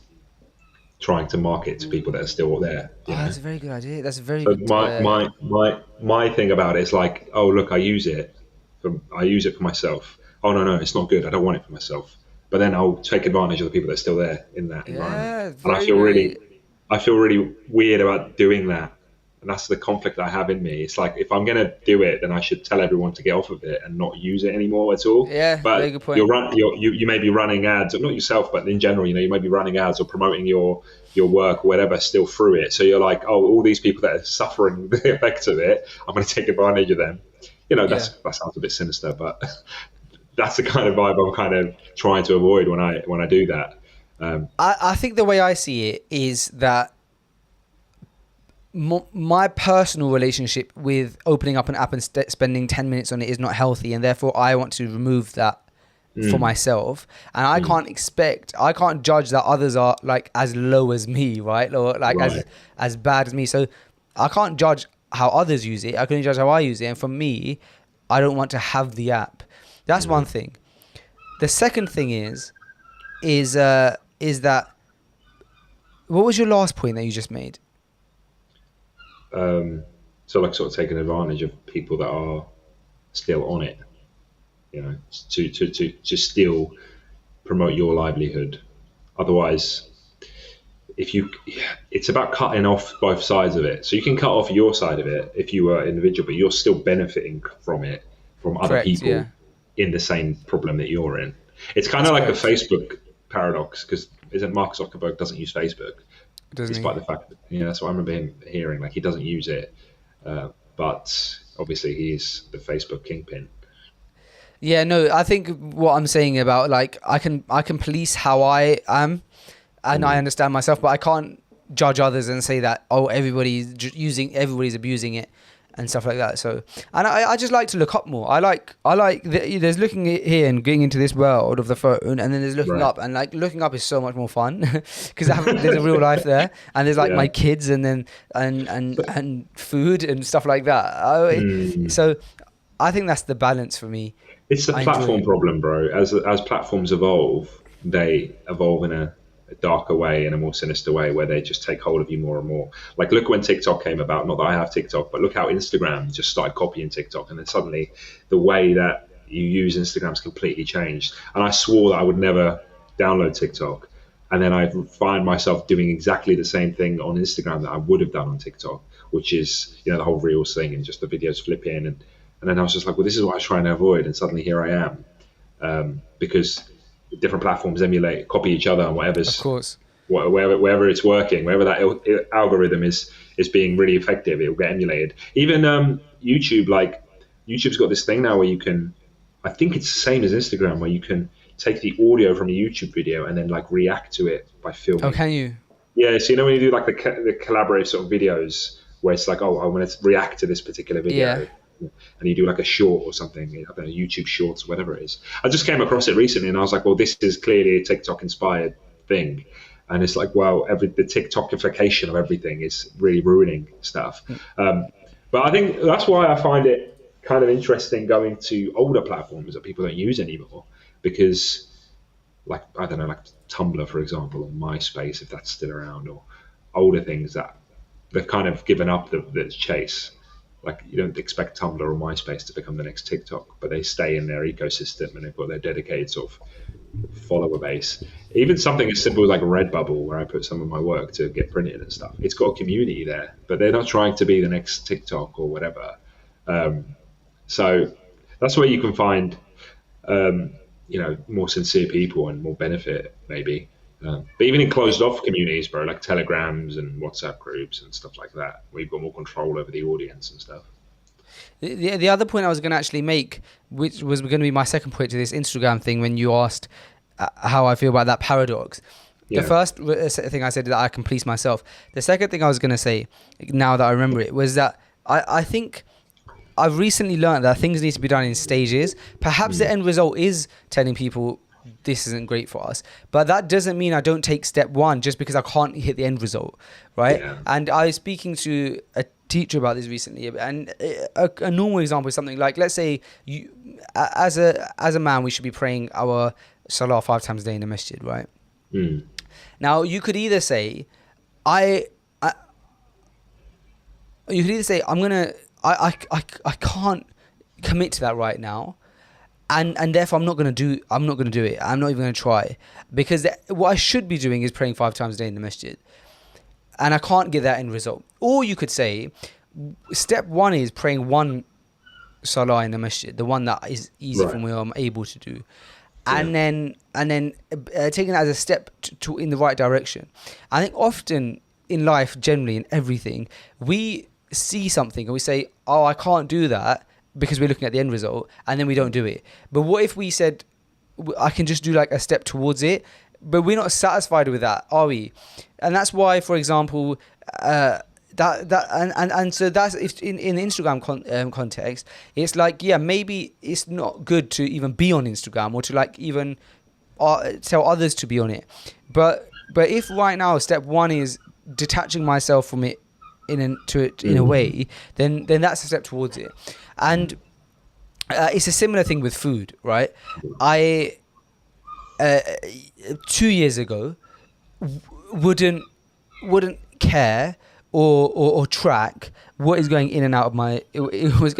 trying to market to people that are still there? That's a very good idea. That's a very good. My thing about it is like, oh look, I use it for myself. Oh no, it's not good. I don't want it for myself. But then I'll take advantage of the people that are still there in that environment. And I feel really weird about doing that. And that's the conflict that I have in me. It's like, if I'm going to do it, then I should tell everyone to get off of it and not use it anymore at all. Yeah, but very good point. You may be running ads, not yourself, but in general, you may be running ads or promoting your work or whatever still through it. So you're like, oh, all these people that are suffering the effects of it, I'm going to take advantage of them. That sounds a bit sinister, but that's the kind of vibe I'm kind of trying to avoid when I do that. I think the way I see it is that my personal relationship with opening up an app and spending 10 minutes on it is not healthy, and therefore I want to remove that for myself. And I can't judge that others are like as low as me, right? Or like as bad as me. So I can't judge how others use it. I can only judge how I use it. And for me, I don't want to have the app. That's one thing. The second thing is that, what was your last point that you just made? So like sort of taking advantage of people that are still on it, to still promote your livelihood. Otherwise, it's about cutting off both sides of it. So you can cut off your side of it if you are individual, but you're still benefiting from it, from other people in the same problem that you're in. It's kind of like the Facebook paradox, because isn't Mark Zuckerberg doesn't use Facebook, despite the fact that that's what I remember him hearing, like he doesn't use it, but obviously he's the Facebook kingpin. Yeah, no, I think what I'm saying about like I can police how I am, and I understand myself, but I can't judge others and say that everybody's abusing it and stuff like that. So, and I just like to look up more. I like there's looking here and getting into this world of the phone, and then there's looking up, and like looking up is so much more fun because there's a real life there, and there's like my kids, and then and food and stuff like that. So I think that's the balance for me. It's the platform problem, bro. As platforms evolve, they evolve in a darker way, in a more sinister way, where they just take hold of you more and more. Like, look when TikTok came about. Not that I have TikTok, but look how Instagram just started copying TikTok, and then suddenly the way that you use Instagram's completely changed. And I swore that I would never download TikTok, and then I find myself doing exactly the same thing on Instagram that I would have done on TikTok, which is the whole Reels thing and just the videos flip in, and then I was just like, well, this is what I was trying to avoid, and suddenly here I am, because different platforms emulate, copy each other, and Of course. wherever it's working, wherever that algorithm is being really effective, it will get emulated. Even YouTube, like YouTube's got this thing now where you can, I think it's the same as Instagram, where you can take the audio from a YouTube video and then like react to it by filming. Oh, can you? Yeah, so you know when you do like the collaborative sort of videos where it's like, oh, I want to react to this particular video. Yeah. And you do like a short or something, I don't know, YouTube Shorts, whatever it is. I just came across it recently and I was like, well, this is clearly a TikTok inspired thing. And it's like, well, the TikTokification of everything is really ruining stuff. But I think that's why I find it kind of interesting going to older platforms that people don't use anymore, because like, I don't know, like Tumblr, for example, or MySpace, if that's still around, or older things that they've kind of given up the chase. Like, you don't expect Tumblr or MySpace to become the next TikTok, but they stay in their ecosystem and they've got their dedicated sort of follower base. Even something as simple as like Redbubble, where I put some of my work to get printed and stuff, it's got a community there, but they're not trying to be the next TikTok or whatever. So that's where you can find, more sincere people and more benefit, maybe. But even in closed off communities, bro, like Telegrams and WhatsApp groups and stuff like that, where you've got more control over the audience and stuff. The other point I was going to actually make, which was going to be my second point to this Instagram thing, when you asked how I feel about that paradox. Yeah. The first thing I said that I can police myself. The second thing I was going to say, now that I remember it, was that I think I've recently learned that things need to be done in stages. Perhaps the end result is telling people this isn't great for us, but that doesn't mean I don't take step one just because I can't hit the end result, right? Yeah. And I was speaking to a teacher about this recently, and a normal example is something like, let's say you, as a man, we should be praying our salah 5 times a day in the masjid, right? Now you could either say I can't commit to that right now, and therefore I'm not going to do it. I'm not even going to try, because what I should be doing is praying 5 times a day in the masjid, and I can't get that end result. Or you could say step one is praying 1 salah in the masjid, the one that is easy for me, I'm able to do, and then taking that as a step to in the right direction. I think often in life, generally in everything, we see something and we say, oh, I can't do that, because we're looking at the end result, and then we don't do it. But what if we said, I can just do like a step towards it, but we're not satisfied with that, are we? And that's why, for example, so that's if in the Instagram context, it's like, yeah, maybe it's not good to even be on Instagram, or to like even tell others to be on it. But if right now step one is detaching myself from it in a way, then that's a step towards it. And it's a similar thing with food, right? I 2 years ago wouldn't care or track what is going in and out of my what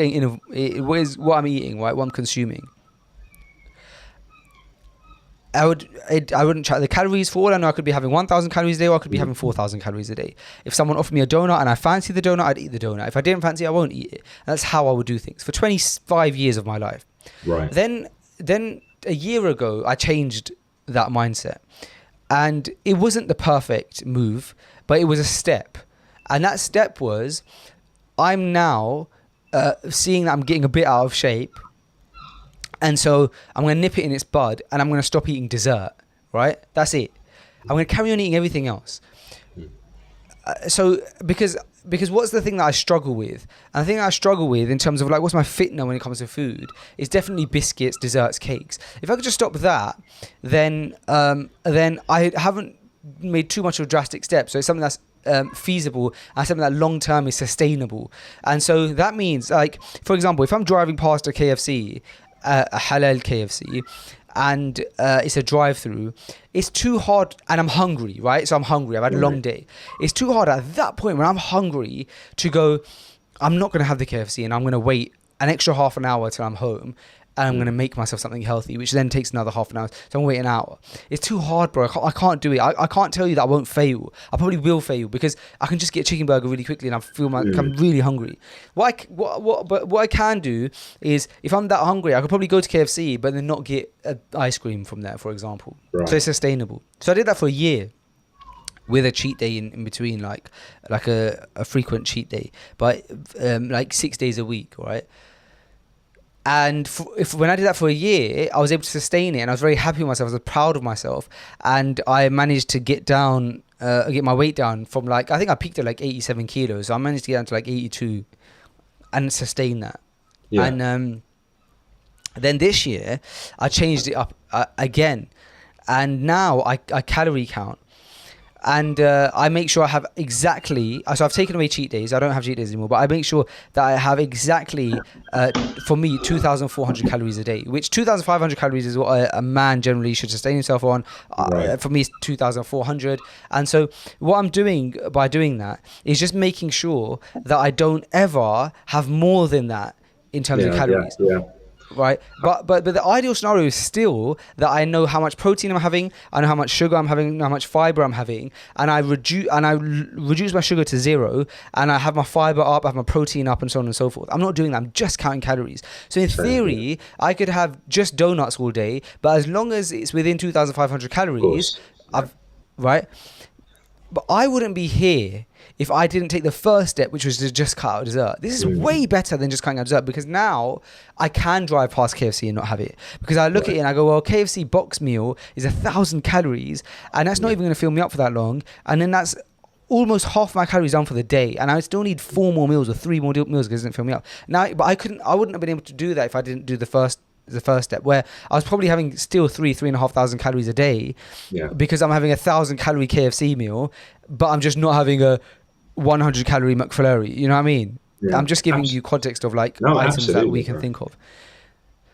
I'm eating, right? What I'm consuming. I wouldn't track the calories. For all I know, I could be having 1,000 calories a day, or I could be having 4,000 calories a day. If someone offered me a donut and I fancy the donut, I'd eat the donut. If I didn't fancy it, I won't eat it. That's how I would do things for 25 years of my life. Right. Then a year ago, I changed that mindset, and it wasn't the perfect move, but it was a step. And that step was, I'm now seeing that I'm getting a bit out of shape. And so I'm going to nip it in its bud, and I'm going to stop eating dessert, right? That's it. I'm going to carry on eating everything else. So because what's the thing that I struggle with? And the thing that I struggle with in terms of like what's my fitna when it comes to food is definitely biscuits, desserts, cakes. If I could just stop that, then I haven't made too much of a drastic step. So it's something that's feasible, and something that long term is sustainable. And so that means, like, for example, if I'm driving past a KFC, a halal KFC, and it's a drive-through, it's too hard, and I'm hungry, right? So I'm hungry, I've had a long day. It's too hard at that point when I'm hungry to go, I'm not going to have the KFC, and I'm going to wait an extra half an hour till I'm home, and I'm going to make myself something healthy, which then takes another half an hour. So I'm waiting an hour. It's too hard, bro. I can't do it. I can't tell you that I won't fail. I probably will fail because I can just get a chicken burger really quickly and I feel like I'm really hungry. But what I can do is, if I'm that hungry, I could probably go to KFC, but then not get ice cream from there, for example. Right. So it's sustainable. So I did that for a year, with a cheat day in between, like a frequent cheat day, but like 6 days a week, right? And when I did that for a year, I was able to sustain it, and I was very happy with myself. I was proud of myself, and I managed to get my weight down from, like, I think I peaked at like 87 kilos. So I managed to get down to like 82, and sustain that. Yeah. And then this year, I changed it up again, and now I calorie count. And I make sure I have exactly, so I've taken away cheat days. I don't have cheat days anymore, but I make sure that I have exactly, for me, 2,400 calories a day, which 2,500 calories is what a man generally should sustain himself on. Right. For me, it's 2,400. And so what I'm doing by doing that is just making sure that I don't ever have more than that in terms of calories. Yeah. Right, but the ideal scenario is still that I know how much protein I'm having, I know how much sugar I'm having, how much fiber I'm having, and I reduce my sugar to 0, and I have my fiber up, I have my protein up, and so on and so forth. I'm not doing that. I'm just counting calories. So in theory, I could have just donuts all day, but as long as it's within 2,500 calories, right. But I wouldn't be here if I didn't take the first step, which was to just cut out dessert. This is way better than just cutting out dessert, because now I can drive past KFC and not have it. Because I look at it and I go, well, KFC box meal is 1,000 calories, and that's not even going to fill me up for that long. And then that's almost half my calories down for the day, and I still need 4 more meals or 3 more meals because it doesn't fill me up. Now, but I wouldn't have been able to do that if I didn't do the first step, where I was probably having still 3,500 calories a day, because I'm having 1,000 calorie KFC meal, but I'm just not having a 100 calorie McFlurry. You know what I mean? Yeah. I'm just giving you context of items that we can think of.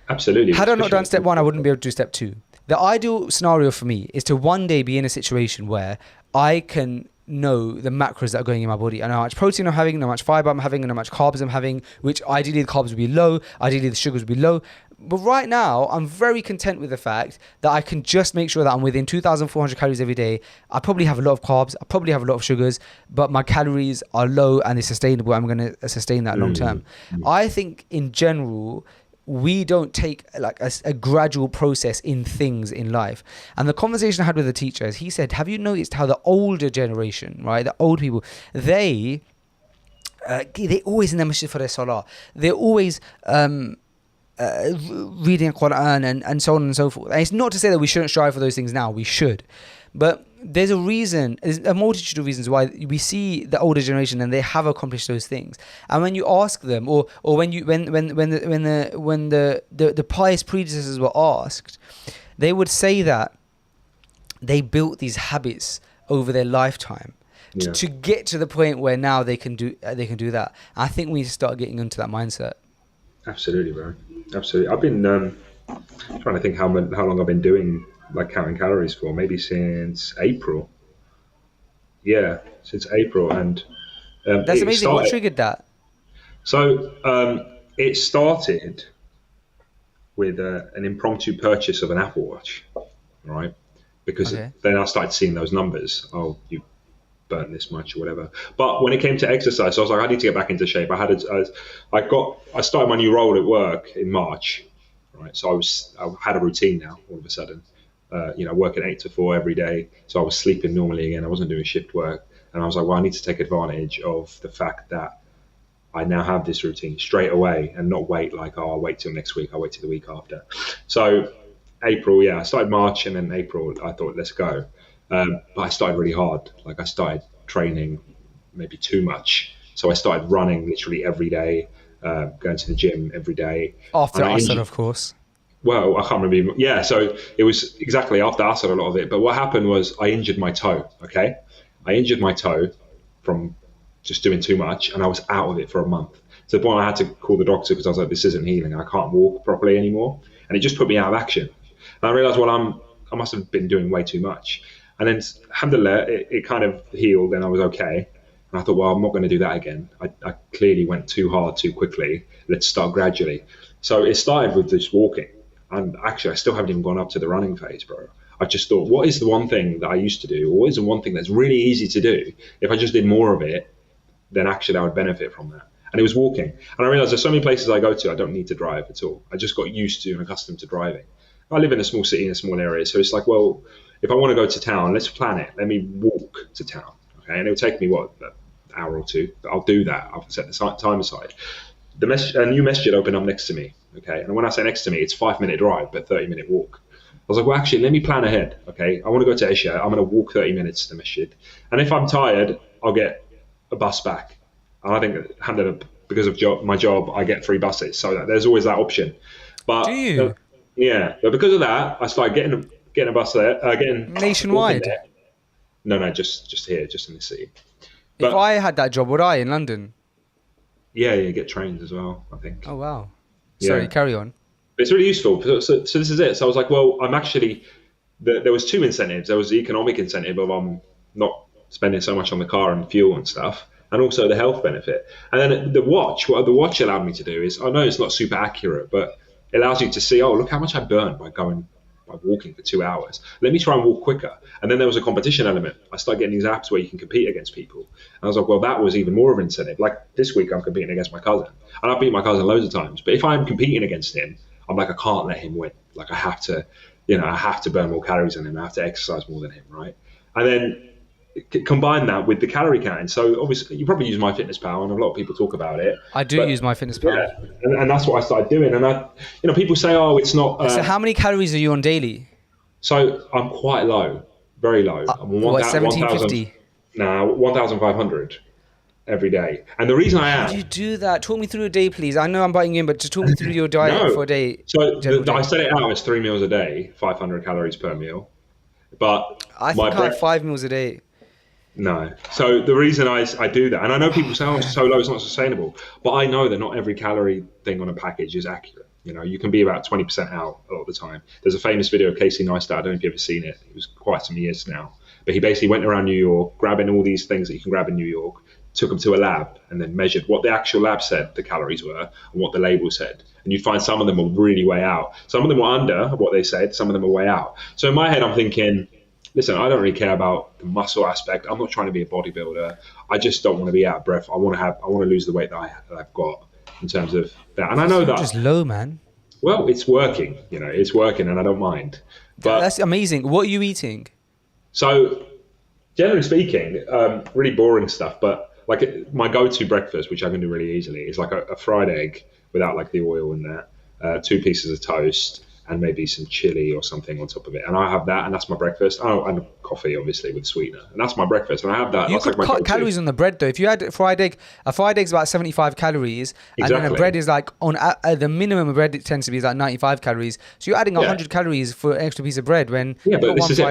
Absolutely. Had I not done step 1, I wouldn't be able to do step 2. The ideal scenario for me is to one day be in a situation where I can know the macros that are going in my body. I know how much protein I'm having, how much fiber I'm having, and how much carbs I'm having, which ideally the carbs would be low, ideally the sugars would be low. But right now, I'm very content with the fact that I can just make sure that I'm within 2,400 calories every day. I probably have a lot of carbs, I probably have a lot of sugars, but my calories are low and they're sustainable. I'm going to sustain that long term. I think in general, we don't take like a gradual process in things in life. And the conversation I had with the teacher is, he said, have you noticed how the older generation, right, the old people, they always in their masjid for their salah, they're always reading Quran and so on and so forth. And it's not to say that we shouldn't strive for those things now, we should. But there's a multitude of reasons why we see the older generation and they have accomplished those things. And when you ask them, or when the pious predecessors were asked, they would say that they built these habits over their lifetime to get to the point where now they can do that. I think we need to start getting into that mindset. Absolutely, bro. Absolutely. I've been trying to think how long I've been doing like counting calories for. Maybe since April. Yeah, since April. And that's amazing. What triggered that? So it started with an impromptu purchase of an Apple Watch, right? Because then I started seeing those numbers. Oh, you burnt this much or whatever. But when it came to exercise, I was like, I need to get back into shape. I started my new role at work in March, right? So I had a routine now all of a sudden, working 8 to 4 every day. So I was sleeping normally again. I wasn't doing shift work. And I was like, well, I need to take advantage of the fact that I now have this routine straight away and not wait I'll wait till next week. I'll wait till the week after. So April, I started March, and then April, I thought, let's go. But I started really hard. Like I started training maybe too much. So I started running literally every day, going to the gym every day. After Asr, of course. Well, I can't remember. Yeah, so it was exactly after Asr, a lot of it. But what happened was I injured my toe, okay? I injured my toe from just doing too much, and I was out of it for a month. To the point I had to call the doctor because I was like, this isn't healing. I can't walk properly anymore. And it just put me out of action. And I realized, I must have been doing way too much. And then, alhamdulillah, it kind of healed and I was okay. And I thought, well, I'm not going to do that again. I clearly went too hard too quickly. Let's start gradually. So it started with just walking. And actually, I still haven't even gone up to the running phase, bro. I just thought, what is the one thing that I used to do? Or what is the one thing that's really easy to do? If I just did more of it, then actually I would benefit from that. And it was walking. And I realized there's so many places I go to, I don't need to drive at all. I just got used to and accustomed to driving. I live in a small city in a small area. So it's like, well, if I want to go to town, let's plan it. Let me walk to town. Okay. And it'll take me, what, an hour or two. But I'll do that. I'll set the time aside. A new masjid opened up next to me. Okay. And when I say next to me, it's 5-minute drive, but 30-minute walk. I was like, well, actually, let me plan ahead. Okay. I want to go to Isha. I'm going to walk 30 minutes to the masjid. And if I'm tired, I'll get a bus back. And I think that because of my job, I get free buses. So there's always that option. But Do you? Yeah. But because of that, I started getting a bus there. Getting Nationwide? there. No, just here, just in the city. If I had that job, would I in London? Yeah, you get trains as well, I think. Oh, wow. Yeah. Sorry, carry on. It's really useful. So this is it. So I was like, well, I'm actually, there was two incentives. There was the economic incentive of I'm not spending so much on the car and fuel and stuff, and also the health benefit. And then what the watch allowed me to do is, I know it's not super accurate, but it allows you to see, oh, look how much I burned by walking for 2 hours. Let me try and walk quicker. And then there was a competition element. I started getting these apps where you can compete against people. And I was like, well, that was even more of an incentive. Like this week, I'm competing against my cousin. And I've beat my cousin loads of times. But if I'm competing against him, I'm like, I can't let him win. Like I have to burn more calories than him. I have to exercise more than him, right? And then combine that with the calorie counting. So obviously, you probably use MyFitnessPal, and a lot of people talk about it. I do use MyFitnessPal. Yeah, and that's what I started doing. And people say, oh, it's not. So how many calories are you on daily? So I'm quite low, very low. I'm on 1750? 1,500 every day. And the reason I am. How do you do that? Talk me through a day, please. I know I'm biting in, but just talk me through your diet for a day. So I set it out as 3 meals a day, 500 calories per meal. But I think I have 5 meals a day. No. So the reason I do that, and I know people say, oh, it's so low, it's not sustainable. But I know that not every calorie thing on a package is accurate. You can be about 20% out a lot of the time. There's a famous video of Casey Neistat. I don't know if you've ever seen it. It was quite some years now. But he basically went around New York, grabbing all these things that you can grab in New York, took them to a lab, and then measured what the actual lab said the calories were and what the label said. And you'd find some of them were really way out. Some of them were under what they said. Some of them were way out. So in my head, I'm thinking, listen, I don't really care about the muscle aspect. I'm not trying to be a bodybuilder. I just don't want to be out of breath. I want to lose the weight that I've got in terms of that. And I know that just low, man. Well, it's working. It's working, and I don't mind. But that's amazing. What are you eating? So, generally speaking, really boring stuff. But like my go-to breakfast, which I can do really easily, is like a fried egg without like the oil in there, 2 pieces of toast, and maybe some chili or something on top of it. And I have that, and that's my breakfast. Oh, and coffee, obviously, with sweetener. And that's my breakfast, and I have that. You could cut calories on the bread, though. If you had a fried egg's about 75 calories, and then a bread is like, the minimum of bread it tends to be like 95 calories. So you're adding 100 calories for an extra piece of bread when but this is it.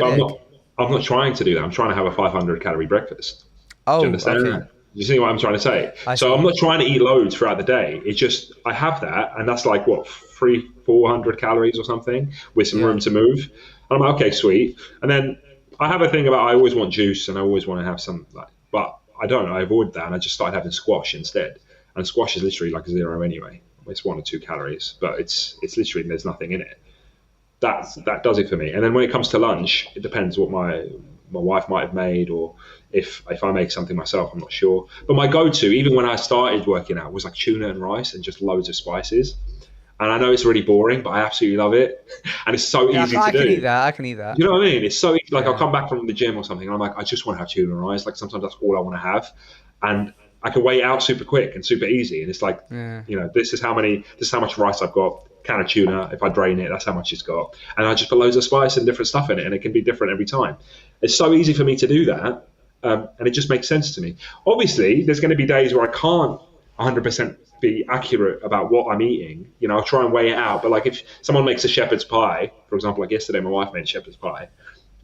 I'm not trying to do that. I'm trying to have a 500-calorie breakfast. Oh, do you understand that? You see what I'm trying to say? So I'm not trying to eat loads throughout the day. It's just I have that, and that's like what 300-400 calories or something with some room to move. And I'm like, okay, sweet. And then I have a thing about I always want juice and I always want to have some, but I don't. I avoid that, and I just started having squash instead. And squash is literally like 0 anyway. It's 1 or 2 calories, but it's literally there's nothing in it. That does it for me. And then when it comes to lunch, it depends what my wife might have made, or if I make something myself, I'm not sure. But my go-to, even when I started working out, was like tuna and rice and just loads of spices. And I know it's really boring, but I absolutely love it. And it's so easy to do. I can eat that. You know what I mean? It's so easy. Like I'll come back from the gym or something, and I'm like, I just want to have tuna and rice. Like sometimes that's all I want to have. And I can weigh it out super quick and super easy. And it's like, this is how much rice I've got. Can of tuna, if I drain it, that's how much it's got. And I just put loads of spice and different stuff in it, and it can be different every time. It's so easy for me to do that. And it just makes sense to me. Obviously, there's going to be days where I can't 100% be accurate about what I'm eating. I'll try and weigh it out. But like if someone makes a shepherd's pie, for example, like yesterday, my wife made shepherd's pie.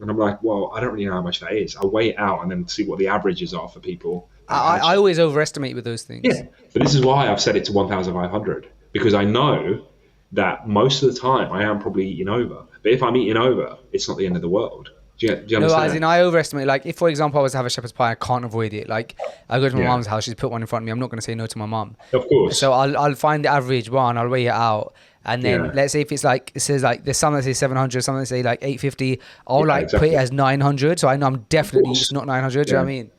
And I'm like, well, I don't really know how much that is. I'll weigh it out and then see what the averages are for people. I always overestimate with those things. Yeah, but this is why I've set it to 1,500. Because I know that most of the time I am probably eating over. But if I'm eating over, it's not the end of the world. Do you No, understand? as in I overestimate. Like, if for example I was to have a shepherd's pie, I can't avoid it. Like, I go to my Yeah. mum's house, she's put one in front of me. I'm not going to say no to my mum. Of course. So I'll find the average one. I'll weigh it out, and then Yeah. let's say if it's like, it says like there's some that say 700, some that say like 850. I'll Yeah, like exactly. put it as 900, so I know I'm definitely course. it's not 900. Do you know what I mean?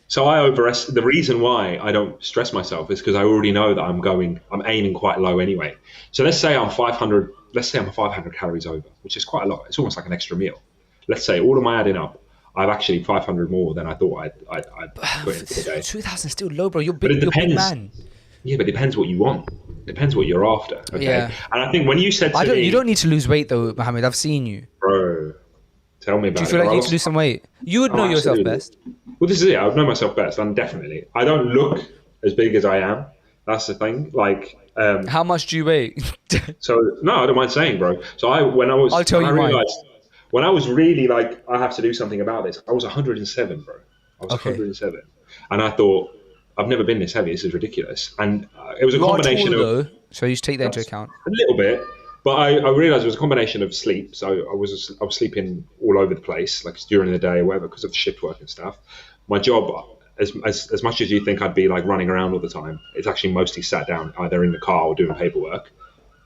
So I overestimate. The reason why I don't stress myself is because I already know that I'm aiming quite low anyway. So let's say I'm 500. Let's say I'm 500 calories over, which is quite a lot. It's almost like an extra meal. Let's say all of my adding up, I've actually 500 more than I thought I'd put into the day. 2,000 still low, bro. You're But big. it You're big depends. man. Yeah, but it depends what you want. It depends what you're after. Okay. Yeah. And I think when you said to me, You don't need to lose weight though, Mohammed. I've seen you. bro, tell me about Do you it. feel like bro. you need to lose some weight? You would know yourself absolutely. best. Well, this is it. I know myself best, and definitely, I don't look as big as I am. That's the thing. Like, How much do you weigh? so no, I don't mind saying, bro. So I'll tell you mine. When I was really like, I have to do something about this. I was 107, bro. I was Okay. 107, and I thought, I've never been this heavy. This is ridiculous. And it was a You are combination tall, of though, so you should take that into account. a little bit, but I realized it was a combination of sleep. So I was sleeping all over the place, like during the day or whatever, because of shift work and stuff. My job, as much as you think I'd be like running around all the time, it's actually mostly sat down either in the car or doing paperwork,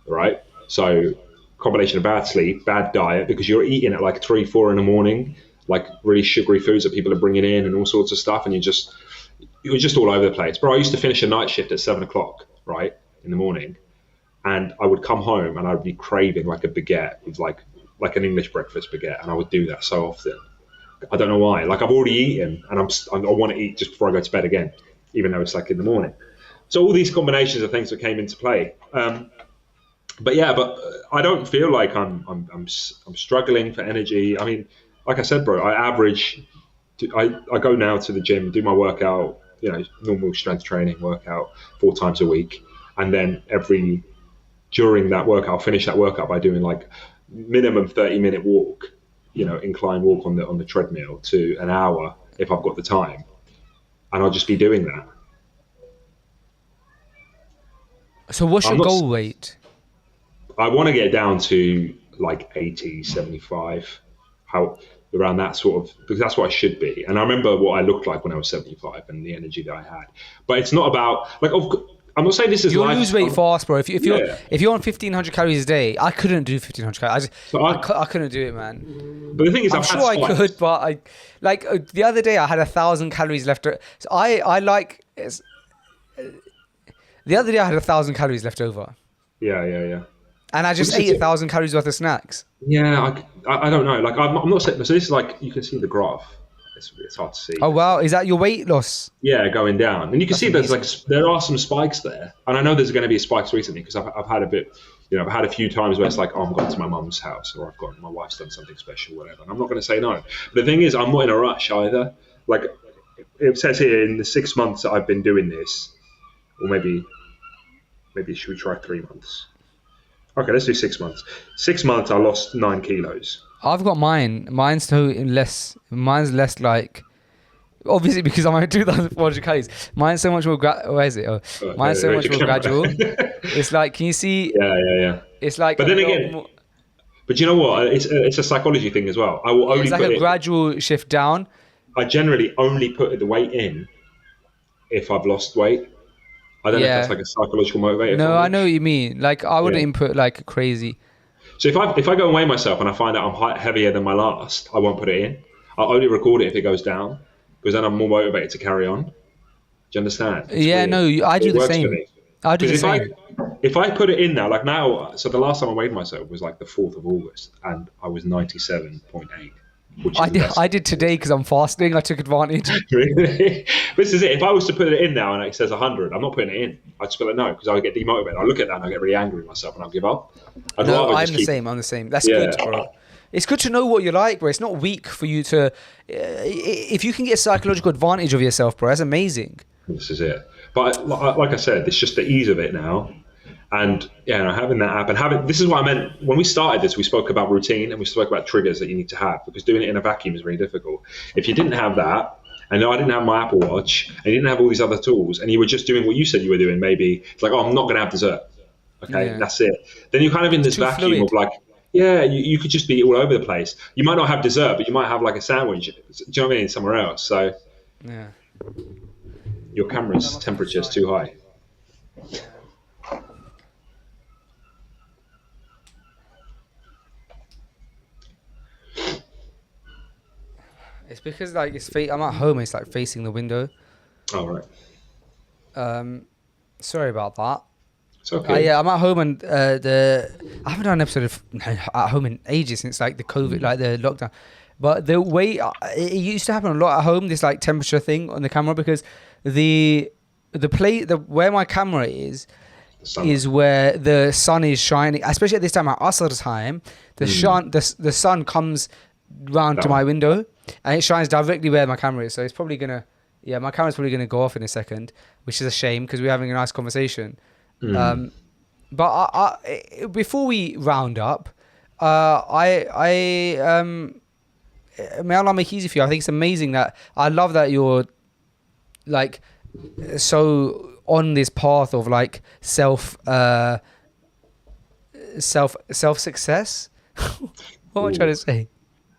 right? So combination of bad sleep, bad diet, because you're eating at like 3, 4 in the morning, like really sugary foods that people are bringing in and all sorts of stuff, and you were just all over the place. Bro, I used to finish a night shift at 7 o'clock, right, in the morning, and I would come home and I would be craving like a baguette with like an English breakfast baguette, and I would do that so often. I don't know why. Like, I've already eaten, and I want to eat just before I go to bed again, even though it's like in the morning. So all these combinations of things that came into play. But I don't feel like I'm struggling for energy. I mean, like I said, bro, I go now to the gym, do my workout, normal strength training workout 4 times a week, and then during that workout, I'll finish that workout by doing like minimum 30-minute walk, incline walk on the treadmill to an hour if I've got the time, and I'll just be doing that. So what's your goal weight? I want to get down to like 80, 75, around that sort of, because that's what I should be. And I remember what I looked like when I was 75 and the energy that I had. But it's not about like, I'm not saying this is You'll lose weight fast, bro. If you're on 1,500 calories a day, I couldn't do 1,500 calories. I couldn't do it, man. But the thing is, I'm sure I could, but the other day I had 1,000 calories left. So the other day I had 1,000 calories left over. Yeah. And I just ate 1,000 calories worth of snacks. Yeah, I don't know. Like, I'm not saying. So this is like, you can see the graph. It's hard to see. Oh wow, is that your weight loss? Yeah, going down, and you can see there are some spikes there, and I know there's going to be spikes recently because I've had a bit, I've had a few times where it's like, oh, I've gone to my mum's house, or my wife's done something special, whatever. And I'm not going to say no. But the thing is, I'm not in a rush either. Like it says here, in the 6 months that I've been doing this, or maybe should we try 3 months? Okay, let's do 6 months. 6 months, I lost 9 kilos. I've got mine. Mine's less like, obviously because I'm at 2,400 calories. Mine's so much more. Where is it? Mine's so much more gradual. It's like, can you see? Yeah. It's like. But then again, but you know what? It's a psychology thing as well. I will only. It's like a gradual shift down. I generally only put the weight in if I've lost weight. I don't know if that's like a psychological motivator. No, I know what you mean. Like, I wouldn't input like crazy. So if I go and weigh myself and I find out I'm heavier than my last, I won't put it in. I'll only record it if it goes down, because then I'm more motivated to carry on. Do you understand? It's yeah, weird. no, I do the same. I do the same. If I put it in now, like now, so the last time I weighed myself was like the 4th of August, and I was 97.8. I did today because I'm fasting. I took advantage. Really? This is it. If I was to put it in now and it says 100, I'm not putting it in. I just be like, no, because I'll get demotivated. I look at that and I get really angry with myself and I'll give up. I'm the same. That's good, bro. It's good to know what you like, bro. It's not weak for you to... if you can get psychological advantage of yourself, bro, that's amazing. This is it. But like I said, it's just the ease of it now. And having that app and this is what I meant when we started this. We spoke about routine and we spoke about triggers that you need to have, because doing it in a vacuum is really difficult. If you didn't have that, and I didn't have my Apple Watch, and you didn't have all these other tools, and you were just doing what you said you were doing, maybe it's like, oh, I'm not going to have dessert. Okay, that's it. Then you're kind of in this vacuum of like, Yeah, you could just be all over the place. You might not have dessert, but you might have like a sandwich. Do you know what I mean? Somewhere else. So Yeah. your That camera's must be temperature is fine. too high. Yeah. It's because like I'm at home. It's like facing the window. All right. Sorry about that. It's okay. Yeah, I'm at home and I haven't done an episode of at home in ages since like the COVID, like the lockdown. But the way it used to happen a lot at home, this like temperature thing on the camera, because the where my camera is where the sun is shining, especially at this time at Asr time. The sun comes round to my window and it shines directly where my camera is. So it's probably gonna, my camera's probably gonna go off in a second, which is a shame because we're having a nice conversation. But before we round up, may Allah make it easy for you. I think it's amazing that I love that you're like so on this path of like self success. What am I trying to say?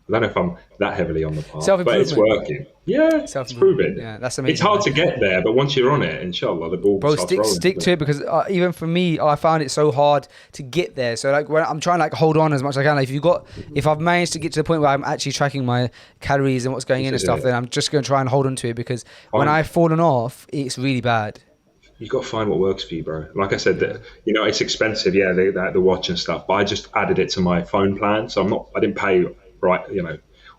I don't know if I'm that heavily on the path, but Self-improvement. it's working. Yeah, it's proven. Yeah, that's amazing. It's hard to get there, but once you're on it, inshallah, the ball starts rolling. Stick to it, because even for me, I found it so hard to get there. So like when I'm trying to like hold on as much as I can. Like if I've managed to get to the point where I'm actually tracking my calories and what's going in and stuff, then I'm just going to try and hold on to it, because when I've fallen off, it's really bad. You've got to find what works for you, bro. Like I said, it's expensive, the watch and stuff, but I just added it to my phone plan, so I didn't pay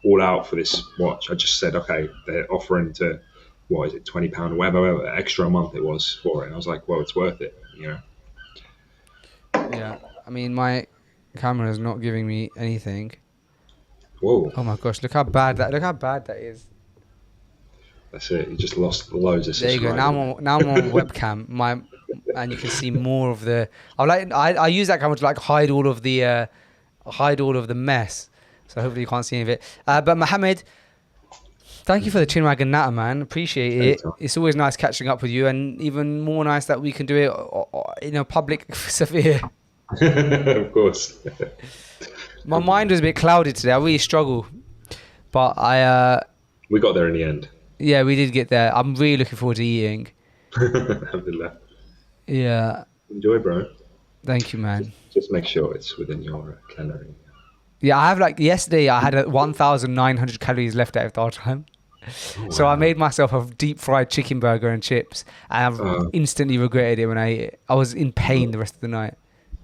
all out for this watch. I just said, okay, they're offering to, what is it, £20 or whatever extra a month it was for it. And I was like, well, it's worth it, Yeah, I mean, my camera is not giving me anything. Whoa. Oh my gosh, look how bad that is. That's it. You just lost loads of subscribers. There you go. Now I'm on webcam. And you can see more of the. I use that camera to like hide all of the mess. So hopefully you can't see any of it. But Mohammed, thank you for the Chinwag and Natter, man. Appreciate it. It's always nice catching up with you, and even more nice that we can do it in a public sphere. Of course. My mind was a bit clouded today. I really struggle, but we got there in the end. Yeah, we did get there. I'm really looking forward to eating. Alhamdulillah. Yeah. Enjoy, bro. Thank you, man. Just make sure it's within your calorie. Yeah, I have yesterday I had 1,900 calories left at iftar time. Oh, wow. So I made myself a deep fried chicken burger and chips, and I've instantly regretted it when I ate it. I was in pain the rest of the night.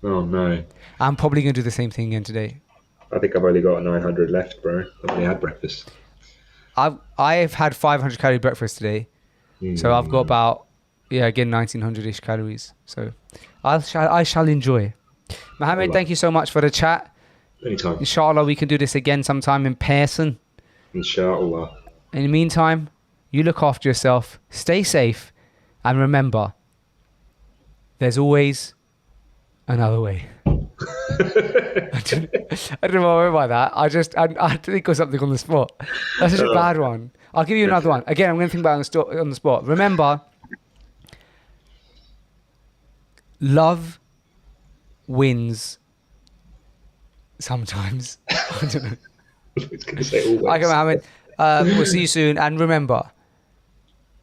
Oh no. I'm probably going to do the same thing again today. I think I've only got 900 left, bro. I've only had breakfast. I've had 500 calorie breakfast today. So I've got about, again, 1,900-ish calories. So I shall enjoy. Mohammed, thank you so much for the chat. Anytime. Inshallah, we can do this again sometime in person. Inshallah. In the meantime, you look after yourself, stay safe, and remember, there's always another way. I don't know what I meant by that. I think of something on the spot. That's such a bad one. I'll give you another one. Again, I'm going to think about it on the spot. Remember, love wins sometimes. I don't know. I was going to say always. Okay, Mohammed. We'll see you soon. And remember,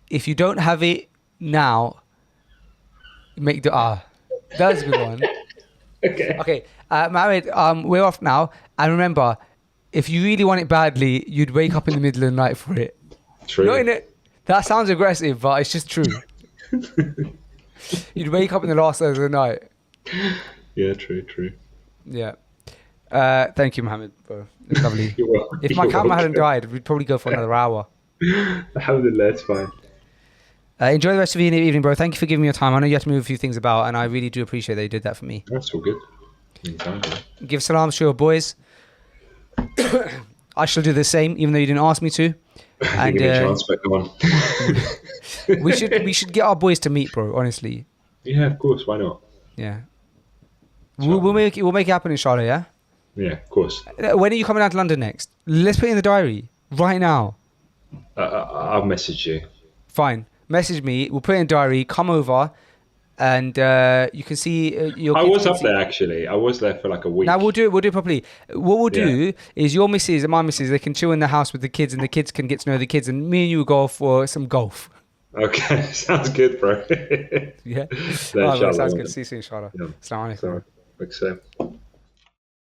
if you don't have it now, make dua. That's a good one. Okay. Mohammed, we're off now. And remember, if you really want it badly, you'd wake up in the middle of the night for it. True. Not in it. That sounds aggressive, but it's just true. You'd wake up in the last hours of the night. Yeah, true. Yeah. Thank you, Mohammed, bro. It's lovely. If my camera hadn't died, we'd probably go for another hour. Alhamdulillah, it's fine. Enjoy the rest of your evening, bro. Thank you for giving me your time. I know you have to move a few things about, and I really do appreciate that you did that for me. That's all good. Anytime, Give salams to your boys. I shall do the same, even though you didn't ask me to. And give me a chance, but come on. we should get our boys to meet, bro. Honestly. Yeah, of course. Why not? Yeah. We'll make it happen, inshallah. Yeah. Yeah, of course. When are you coming out to London next? Let's put it in the diary right now. I'll message you. Fine. Message me. We'll put it in the diary. Come over. and you can see your I kids was can up see. there actually. I was there for like a week. Now we'll do it properly. What we'll Yeah. do is your missus and my missus, they can chill in the house with the kids, and the kids can get to know the kids, and me and you will go for some golf. Okay, sounds good, bro. Yeah. No, All right, bro, inshallah. sounds good. See you soon, inshallah. Yeah. Assalamu alaikum. So, like so.